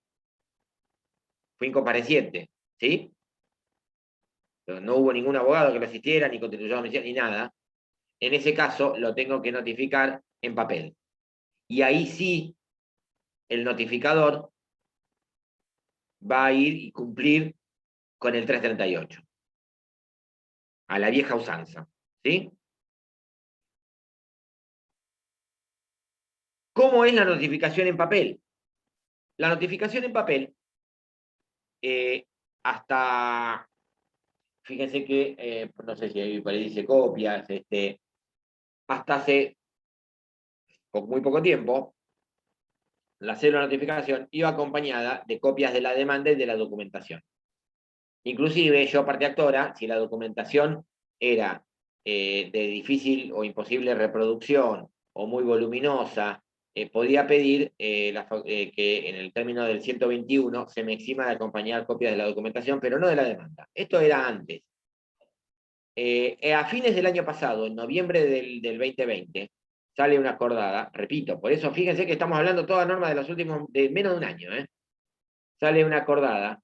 Fue incompareciente, ¿sí? No hubo ningún abogado que lo asistiera, ni constituyó la mediación, ni nada. En ese caso, lo tengo que notificar en papel. Y ahí sí, el notificador va a ir y cumplir con el 338. A la vieja usanza, ¿sí? ¿Cómo es la notificación en papel? La notificación en papel, hasta, fíjense que, no sé si ahí por ahí dice copias, hasta hace muy poco tiempo, la cédula de notificación iba acompañada de copias de la demanda y de la documentación. Inclusive yo, parte actora, si la documentación era de difícil o imposible reproducción o muy voluminosa, podía pedir que en el término del 121 se me exima de acompañar copias de la documentación, pero no de la demanda. Esto era antes. A fines del año pasado, en noviembre del 2020, sale una acordada, repito, por eso fíjense que estamos hablando toda norma de los últimos, de menos de un año, sale una acordada,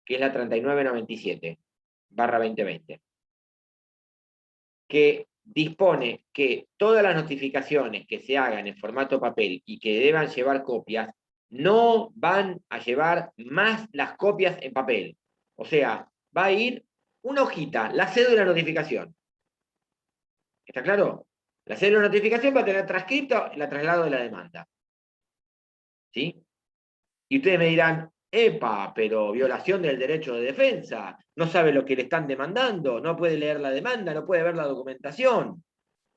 que es la 3997/2020, que dispone que todas las notificaciones que se hagan en formato papel y que deban llevar copias, no van a llevar más las copias en papel. O sea, va a ir una hojita, la cédula de notificación. ¿Está claro? La cédula de notificación va a tener transcripto y la traslado de la demanda. ¿Sí? Y ustedes me dirán, epa, pero violación del derecho de defensa, no sabe lo que le están demandando, no puede leer la demanda, no puede ver la documentación.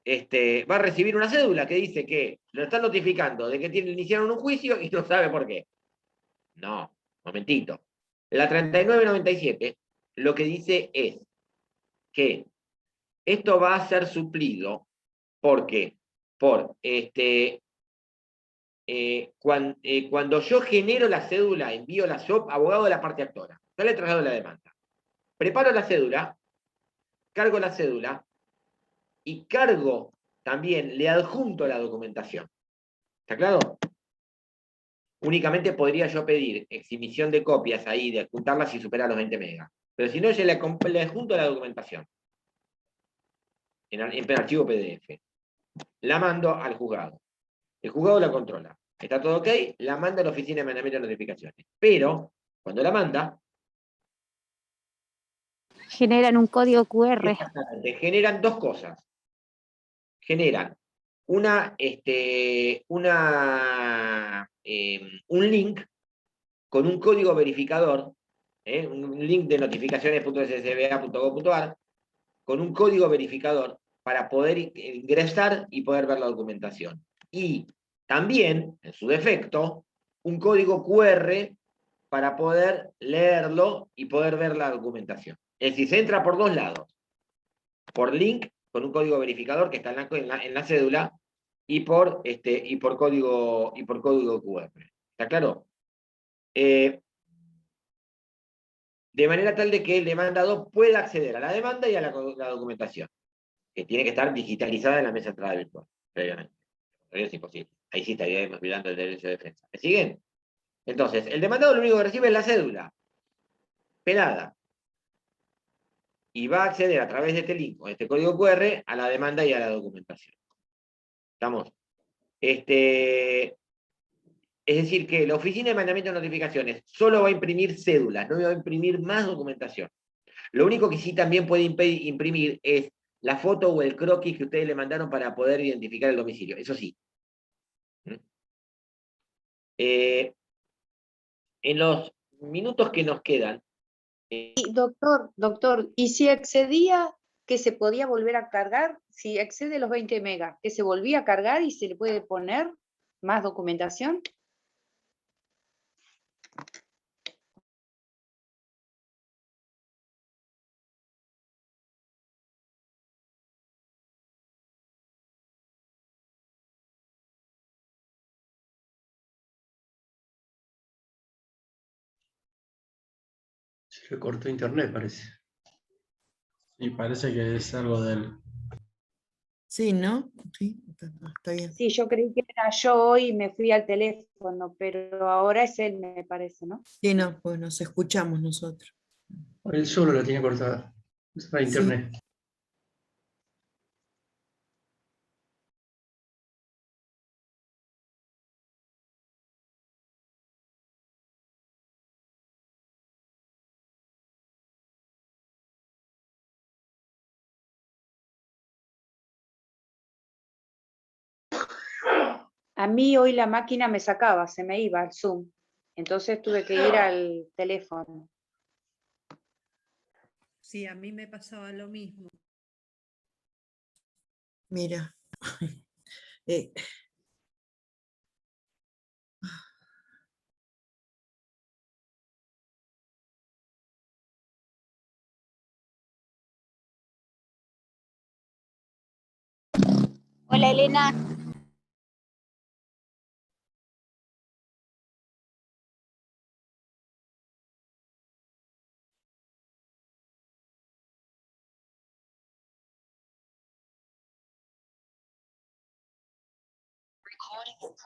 Va a recibir una cédula que dice que lo están notificando de que iniciaron un juicio y no sabe por qué. No, momentito. La 3997 lo que dice es que esto va a ser suplido porque cuando yo genero la cédula, envío la SOP, abogado de la parte actora, sale traslado de la demanda. Preparo la cédula, cargo la cédula y cargo también, le adjunto la documentación. ¿Está claro? Únicamente podría yo pedir exhibición de copias ahí, de adjuntarlas si supera los 20 megas. Pero si no, yo le adjunto la documentación en archivo PDF. La mando al juzgado. El juzgado la controla. Está todo ok, la manda a la oficina de mandamiento de notificaciones. Pero, cuando la manda, generan un código QR. exactamente, generan dos cosas. Generan un link con un código verificador, un link de notificaciones.ssba.gov.ar, con un código verificador para poder ingresar y poder ver la documentación. Y también, en su defecto, un código QR para poder leerlo y poder ver la documentación. Es decir, se entra por dos lados. Por link, con un código verificador que está en la cédula, y por código QR. ¿Está claro? De manera tal de que el demandado pueda acceder a la demanda y a la documentación, que tiene que estar digitalizada en la mesa de entrada virtual, previamente. Pero es imposible. Ahí sí estaríamos violando el derecho de defensa. ¿Me siguen? Entonces, el demandado lo único que recibe es la cédula pelada, y va a acceder a través de este link o este código QR a la demanda y a la documentación. ¿Estamos? Es decir, que la Oficina de Mandamiento de Notificaciones solo va a imprimir cédulas, no va a imprimir más documentación. Lo único que sí también puede imprimir es la foto o el croquis que ustedes le mandaron para poder identificar el domicilio. Eso sí. En los minutos que nos quedan. Y, doctor, ¿y si excedía que se podía volver a cargar? Si excede los 20 megas, ¿que se volvía a cargar y se le puede poner más documentación? Se le cortó internet, parece. Y parece que es algo del... Sí, ¿no? Sí, está bien. Sí, yo creí que era yo y me fui al teléfono, pero ahora es él, me parece, ¿no? Sí, no, pues nos escuchamos nosotros. Él solo la tiene cortada. Es para Sí. internet. A mí hoy la máquina me sacaba, se me iba al Zoom. Entonces tuve que ir al teléfono. Sí, a mí me pasaba lo mismo. Mira. Hola, Elena.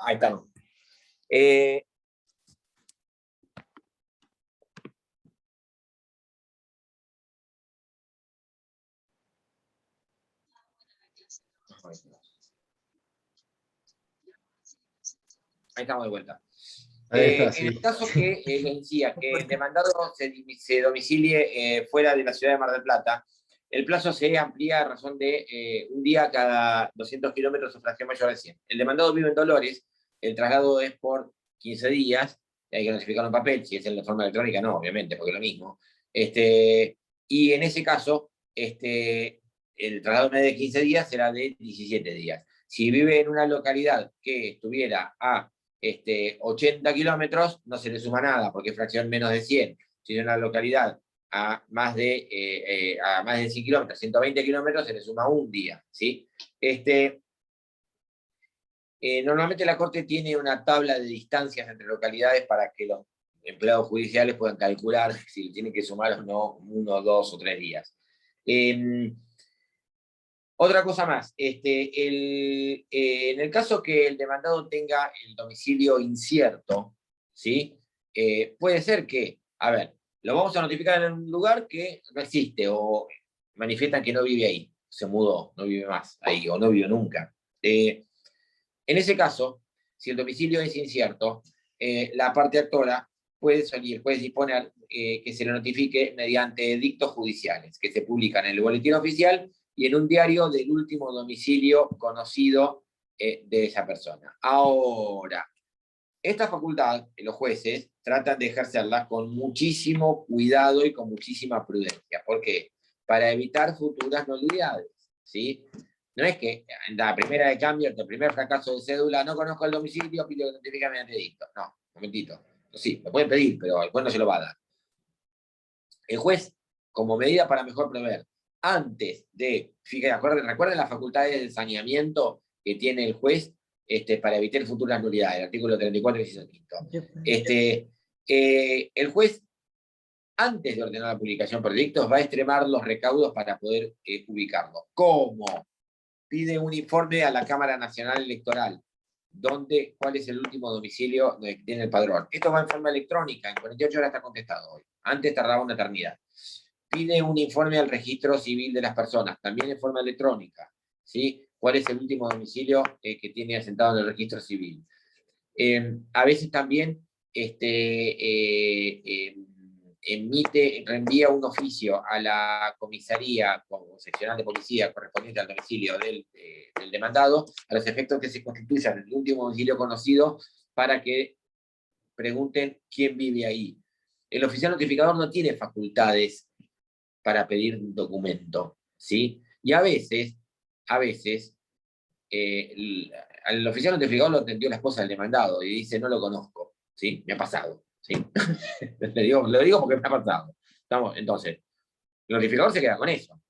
Ahí estamos. Ahí estamos de vuelta. Ahí está, En sí. el caso que les decía que el demandado se domicilie fuera de la ciudad de Mar del Plata, el plazo se amplía a razón de un día cada 200 kilómetros o fracción mayor de 100. El demandado vive en Dolores, el traslado es por 15 días, hay que notificarlo en papel, si es en la forma electrónica no, obviamente, porque es lo mismo. Y en ese caso, el traslado en vez de 15 días será de 17 días. Si vive en una localidad que estuviera a 80 kilómetros, no se le suma nada, porque es fracción menos de 100. Si es una localidad a más de 100 kilómetros, 120 kilómetros, se le suma un día, ¿sí? Normalmente la Corte tiene una tabla de distancias entre localidades para que los empleados judiciales puedan calcular si le tienen que sumar o no 1, 2 o 3 días. Otra cosa más, en el caso que el demandado tenga el domicilio incierto, ¿sí? Puede ser que, a ver, lo vamos a notificar en un lugar que no existe o manifiestan que no vive ahí, se mudó, no vive más ahí o no vive nunca. En ese caso, si el domicilio es incierto, la parte actora puede disponer que se le notifique mediante edictos judiciales que se publican en el boletín oficial y en un diario del último domicilio conocido de esa persona. Ahora, esta facultad, los jueces, tratan de ejercerla con muchísimo cuidado y con muchísima prudencia. ¿Por qué? Para evitar futuras nulidades, ¿sí? No es que en la primera de cambio, en el primer fracaso de cédula, no conozco el domicilio, pido que notifique mediante edicto. No, un momentito. Sí, lo pueden pedir, pero el juez no se lo va a dar. El juez, como medida para mejor prever, antes de, fíjense, recuerden las facultades de saneamiento que tiene el juez para evitar futuras nulidades, el artículo 34 y 65. El juez, antes de ordenar la publicación por edictos, va a extremar los recaudos para poder ubicarlo. ¿Cómo? Pide un informe a la Cámara Nacional Electoral, cuál es el último domicilio que tiene el padrón. Esto va en forma electrónica, en 48 horas está contestado hoy. Antes tardaba una eternidad. Pide un informe al registro civil de las personas, también en forma electrónica, ¿sí? ¿Cuál es el último domicilio que tiene asentado en el registro civil? A veces también reenvía un oficio a la comisaría o seccional de policía correspondiente al domicilio del demandado, a los efectos que se constituya el último domicilio conocido, para que pregunten quién vive ahí. El oficial notificador no tiene facultades para pedir un documento, ¿sí? Y a veces al oficial notificador lo atendió la esposa del demandado y dice, no lo conozco, ¿sí? Me ha pasado, ¿sí? Lo digo porque me ha pasado. Entonces, el notificador se queda con eso.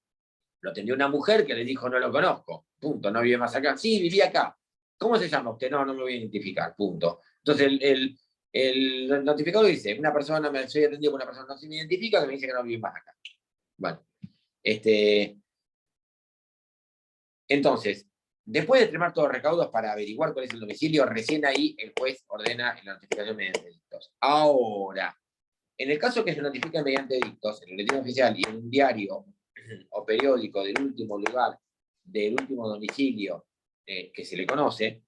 Lo atendió una mujer que le dijo, no lo conozco, punto, no vive más acá. Sí, vivía acá. ¿Cómo se llama usted? No, no me voy a identificar, punto. Entonces, el notificador dice, una persona, soy atendido por una persona, no se me identifica, que me dice que no vive más acá. Bueno, entonces, después de extremar todos los recaudos para averiguar cuál es el domicilio, recién ahí el juez ordena la notificación mediante edictos. Ahora, en el caso que se notifique mediante edictos, en el boletín oficial y en un diario o periódico del último lugar, del último domicilio que se le conoce,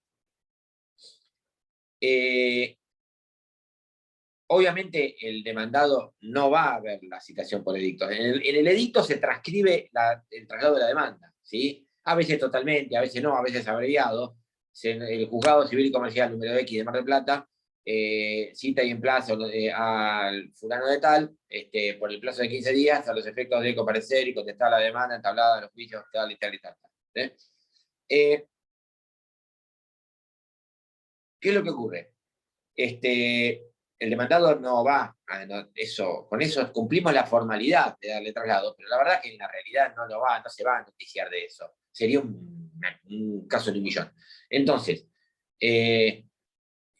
obviamente el demandado no va a ver la citación por edicto. En el edicto se transcribe el traslado de la demanda, ¿sí? A veces totalmente, a veces no, a veces abreviado. El juzgado civil y comercial número X de Mar del Plata cita y emplaza al fulano de tal por el plazo de 15 días a los efectos de comparecer y contestar la demanda entablada en los juicios tal y tal y tal. ¿Sí? ¿Qué es lo que ocurre? El demandado no va a eso, con eso cumplimos la formalidad de darle traslado, pero la verdad que en la realidad no se va a noticiar de eso. Sería un caso de un millón. Entonces, en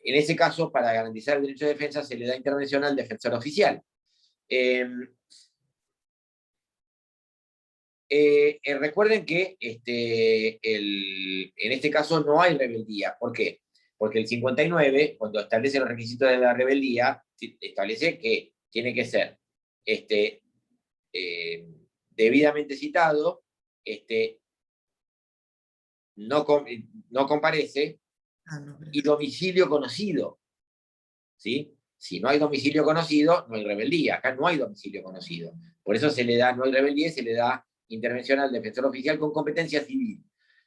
ese caso, para garantizar el derecho de defensa, se le da intervención al defensor oficial. Recuerden que en este caso no hay rebeldía. ¿Por qué? Porque el 59, cuando establece los requisitos de la rebeldía, establece que tiene que ser debidamente citado, no comparece, y domicilio conocido, ¿sí? Si no hay domicilio conocido, no hay rebeldía. Acá no hay domicilio conocido. Por eso no hay rebeldía y se le da intervención al defensor oficial con competencia civil.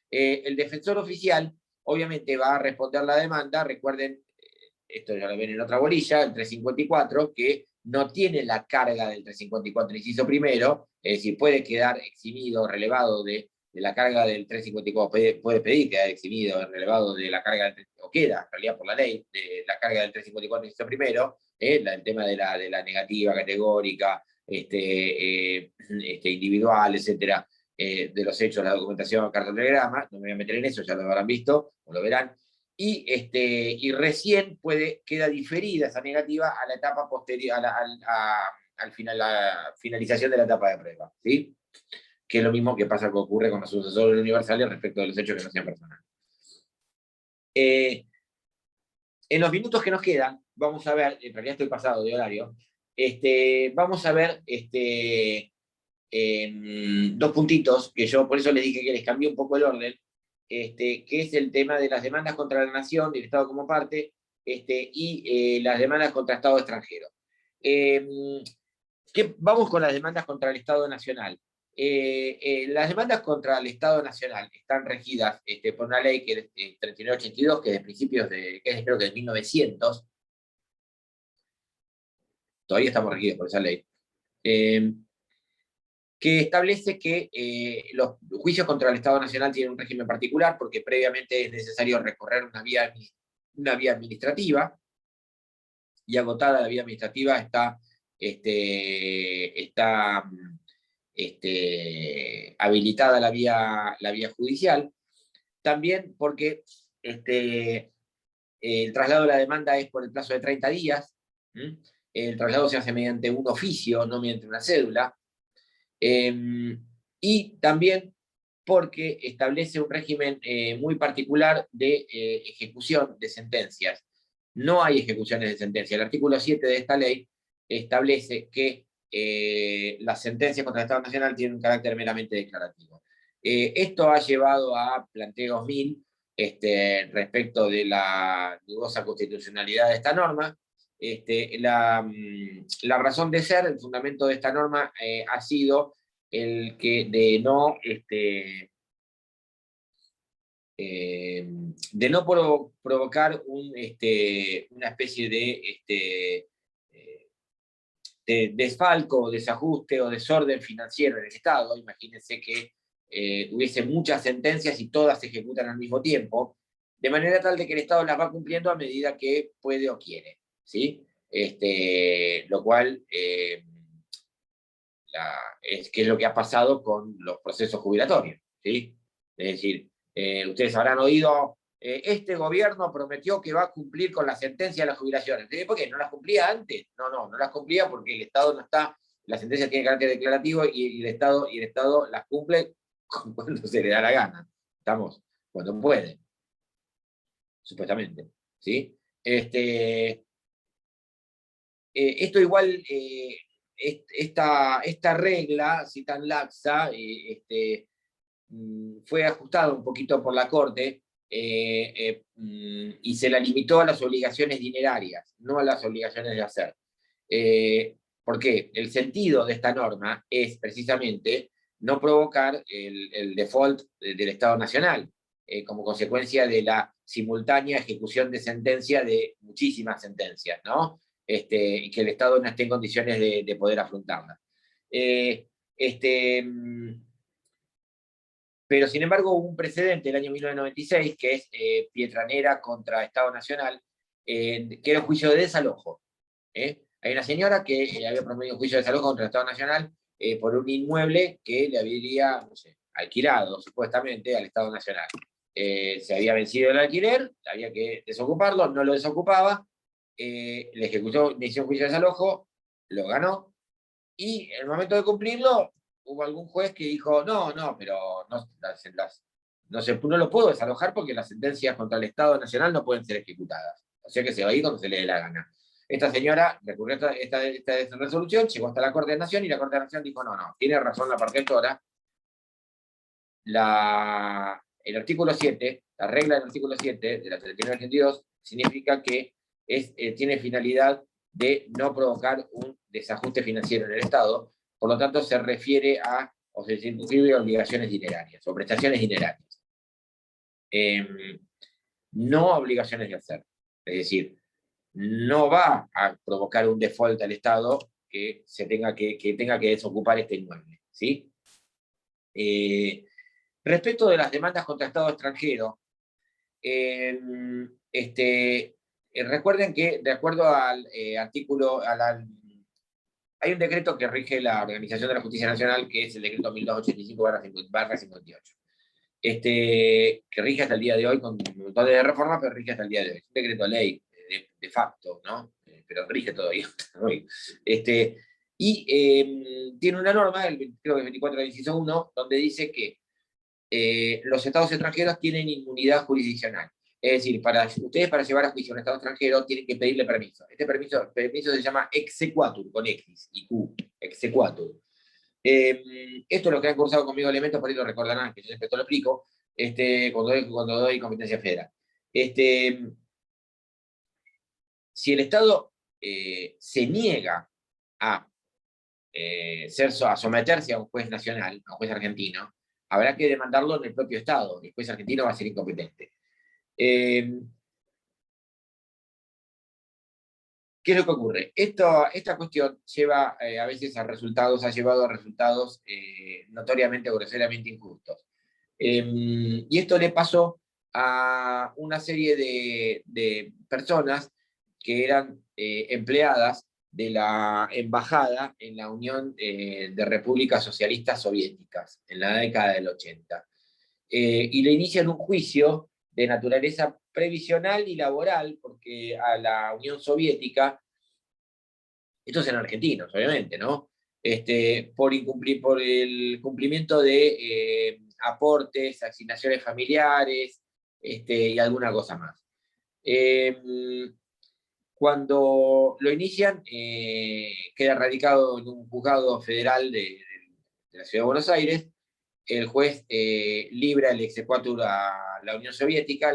El defensor oficial, obviamente, va a responder la demanda. Recuerden, esto ya lo ven en otra bolilla, el 354, que no tiene la carga del 354 inciso primero, es decir, puede quedar eximido, relevado de la carga del 354, puede pedir quedar eximido, relevado de la carga, o queda, en realidad por la ley, de la carga del 354 inciso primero, el tema de la negativa categórica, individual, etcétera, de los hechos, la documentación, cartotelegrama, no me voy a meter en eso, ya lo habrán visto, o lo verán, y recién queda diferida esa negativa a la etapa posterior, a la finalización de la etapa de prueba, ¿sí? Que es lo mismo que ocurre con los sucesores universales respecto de los hechos que no sean personales. En los minutos que nos quedan, vamos a ver, en realidad estoy pasado de horario, vamos a ver dos puntitos, que yo por eso les dije que les cambié un poco el orden, que es el tema de las demandas contra la nación, del Estado como parte, y las demandas contra el Estado extranjero. Vamos con las demandas contra el Estado nacional. Las demandas contra el Estado Nacional están regidas por una ley que es 3982, que es de principios de, que es, creo que de 1900. Todavía estamos regidos por esa ley. Que establece que los juicios contra el Estado Nacional tienen un régimen particular porque previamente es necesario recorrer una vía administrativa, y agotada la vía administrativa está habilitada la vía judicial. También porque el traslado de la demanda es por el plazo de 30 días. El traslado se hace mediante un oficio, no mediante una cédula. Y también porque establece un régimen muy particular de ejecución de sentencias. No hay ejecuciones de sentencia. El artículo 7 de esta ley establece que las sentencias contra el Estado Nacional tienen un carácter meramente declarativo. Esto ha llevado a planteos respecto de la dudosa constitucionalidad de esta norma. La razón de ser, el fundamento de esta norma ha sido el que de no provocar una especie de desfalco, desajuste o desorden financiero en el Estado. Imagínense que hubiese muchas sentencias y todas se ejecutan al mismo tiempo, de manera tal de que el Estado las va cumpliendo a medida que puede o quiere, ¿sí? Lo cual es que es lo que ha pasado con los procesos jubilatorios, ¿sí? Es decir, ustedes habrán oído, este gobierno prometió que va a cumplir con la sentencia de las jubilaciones. ¿Por qué? ¿No las cumplía antes? No las cumplía porque el Estado no está, la sentencia tiene carácter declarativo y el Estado las cumple cuando se le da la gana. ¿Estamos? Cuando puede. Supuestamente. ¿Sí? Esto igual, esta regla, así tan laxa, fue ajustada un poquito por la Corte y se la limitó a las obligaciones dinerarias, no a las obligaciones de hacer. ¿Por qué? El sentido de esta norma es precisamente no provocar el default del Estado Nacional, como consecuencia de la simultánea ejecución de sentencia de muchísimas sentencias, ¿no? Y que el Estado no esté en condiciones de poder afrontarla. Pero sin embargo hubo un precedente el año 1996, que es Pietranera contra Estado Nacional, que era un juicio de desalojo. Hay una señora que había promovido un juicio de desalojo contra el Estado Nacional por un inmueble que le habría, no sé, alquilado supuestamente al Estado Nacional. Se había vencido el alquiler, había que desocuparlo, no lo desocupaba, le ejecutó, le hizo un juicio de desalojo, lo ganó, y en el momento de cumplirlo, hubo algún juez que dijo, pero no lo puedo desalojar porque las sentencias contra el Estado Nacional no pueden ser ejecutadas. O sea que se va a ir cuando se le dé la gana. Esta señora recurrió a esta resolución, llegó hasta la Corte de Nación y la Corte de Nación dijo, no, tiene razón la parqueadora. El artículo 7, la regla del artículo 7 de la 3982 significa que tiene finalidad de no provocar un desajuste financiero en el Estado, por lo tanto se refiere a, o se circunscribe a obligaciones dinerarias o prestaciones dinerarias. No a obligaciones de hacer. Es decir, no va a provocar un default al Estado que tenga que desocupar este inmueble, ¿sí? Respecto de las demandas contra Estado extranjero, recuerden que de acuerdo al artículo, hay un decreto que rige la Organización de la Justicia Nacional, que es el decreto 1285/58, que rige hasta el día de hoy con un montón de reformas, pero rige hasta el día de hoy. Es un decreto ley de facto, ¿no? Pero rige todavía hoy. Tiene una norma, creo que es 24 del inciso 1, donde dice que los estados extranjeros tienen inmunidad jurisdiccional. Es decir, ustedes para llevar a juicio a un estado extranjero tienen que pedirle permiso. Este permiso se llama exequatur, con X y Q, exequatur. Esto es lo que han cursado conmigo elementos, por ahí lo recordarán, que yo siempre te lo explico, cuando doy competencia federal. Si el Estado se niega a a someterse a un juez nacional, a un juez argentino, habrá que demandarlo en el propio Estado. El juez argentino va a ser incompetente. ¿Qué es lo que ocurre? Esta cuestión lleva a veces a resultados, ha llevado a resultados notoriamente o groseramente injustos. Y esto le pasó a una serie de personas que eran empleadas de la embajada en la Unión de Repúblicas Socialistas Soviéticas, en la década del 80. Y le inician un juicio de naturaleza previsional y laboral, porque a la Unión Soviética, estos eran argentinos, obviamente, ¿no? Por el cumplimiento de aportes, asignaciones familiares, y alguna cosa más. Cuando lo inician, queda radicado en un juzgado federal de la Ciudad de Buenos Aires. El juez libra el exequatur a la Unión Soviética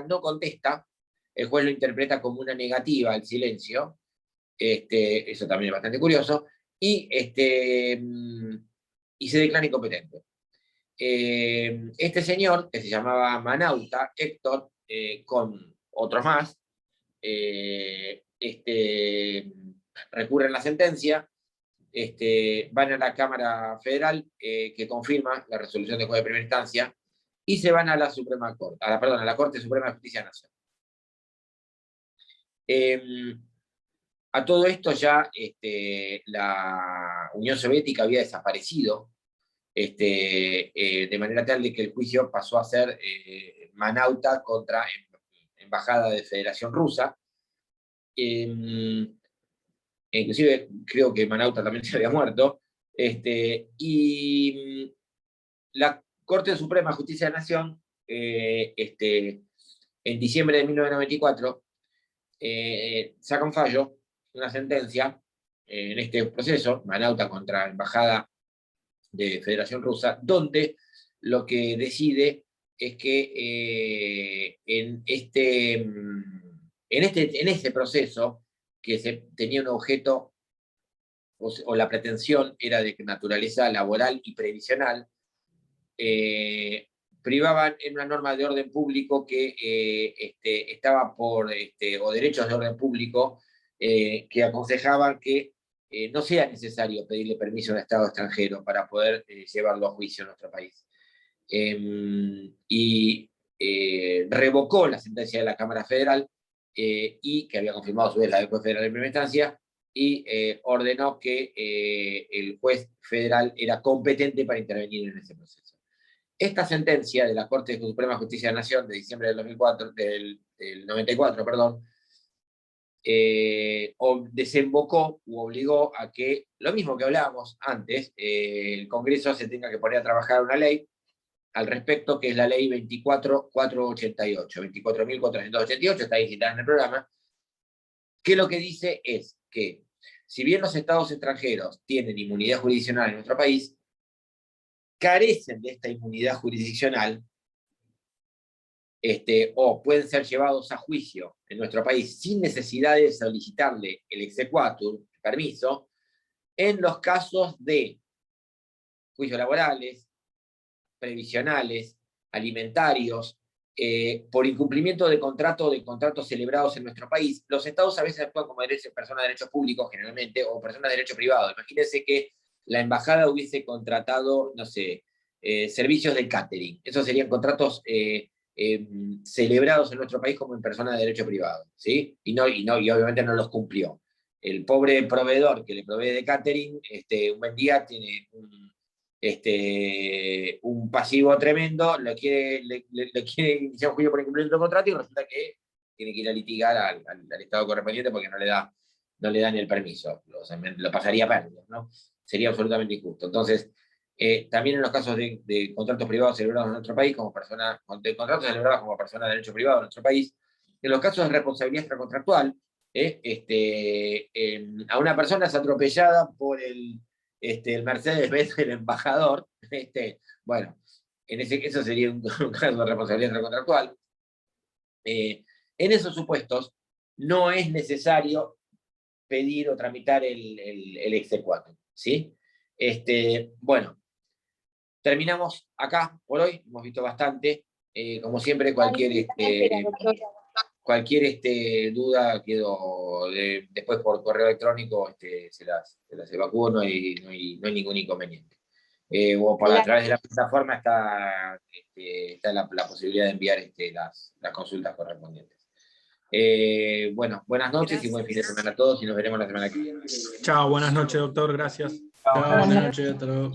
no contesta, el juez lo interpreta como una negativa al silencio, eso también es bastante curioso, y se declara incompetente. Este señor, que se llamaba Manauta, Héctor, con otros más, recurren la sentencia, van a la Cámara Federal, que confirma la resolución del juez de primera instancia, y se van a la Suprema Corte, a la Corte Suprema de Justicia de la Nación. A todo esto ya la Unión Soviética había desaparecido, de manera tal de que el juicio pasó a ser Manauta contra Embajada de Federación Rusa. Inclusive creo que Manauta también se había muerto. Y la Corte Suprema de Justicia de la Nación, en diciembre de 1994, saca un fallo, una sentencia, en este proceso, Manauta contra Embajada de Federación Rusa, donde lo que decide es que en ese proceso, que tenía un objeto, o la pretensión era de naturaleza laboral y previsional, privaban en una norma de orden público que estaba o derechos de orden público, que aconsejaban que no sea necesario pedirle permiso a un Estado extranjero para poder llevarlo a juicio en nuestro país. Y revocó la sentencia de la Cámara Federal, y que había confirmado a su vez la del juez federal en primera instancia, y ordenó que el juez federal era competente para intervenir en ese proceso. Esta sentencia de la Corte Suprema de Justicia de la Nación de diciembre del 94, perdón, desembocó u obligó a que, lo mismo que hablábamos antes, el Congreso se tenga que poner a trabajar una ley al respecto, que es la ley 24.488, está ahí citada en el programa, que lo que dice es que, si bien los estados extranjeros tienen inmunidad jurisdiccional en nuestro país, carecen de esta inmunidad jurisdiccional, o pueden ser llevados a juicio en nuestro país sin necesidad de solicitarle el exequatur, permiso, en los casos de juicios laborales, previsionales, alimentarios, por incumplimiento de contratos celebrados en nuestro país. Los estados a veces actúan como personas de derechos públicos, generalmente, o personas de derecho privado. Imagínense que la embajada hubiese contratado, no sé, servicios de catering. Esos serían contratos celebrados en nuestro país como en personas de derecho privado, ¿sí? Y obviamente no los cumplió. El pobre proveedor que le provee de catering, un buen día tiene un pasivo tremendo, le quiere iniciar un juicio por incumplimiento de contrato, y resulta que tiene que ir a litigar al Estado correspondiente porque no le da ni el permiso, lo pasaría a pérdidas, ¿no? Sería absolutamente injusto. Entonces, también en los casos de contratos privados celebrados en nuestro país, de contratos celebrados como persona de derecho privado en nuestro país, en los casos de responsabilidad extracontractual, a una persona es atropellada por el Mercedes-Benz del embajador, bueno, eso sería un caso de responsabilidad extracontractual. En esos supuestos no es necesario pedir o tramitar el exequatur, ¿sí? Bueno, terminamos acá por hoy, hemos visto bastante. Como siempre, cualquier duda quedo después por correo electrónico, se las evacúo, no hay ningún inconveniente. O a través de la plataforma está la posibilidad de enviar las consultas correspondientes. Bueno, buenas noches y buen fin de semana a todos y nos veremos la semana que viene. Chao, buenas noches, doctor, gracias. Chao, Chao, buenas noches, hasta luego.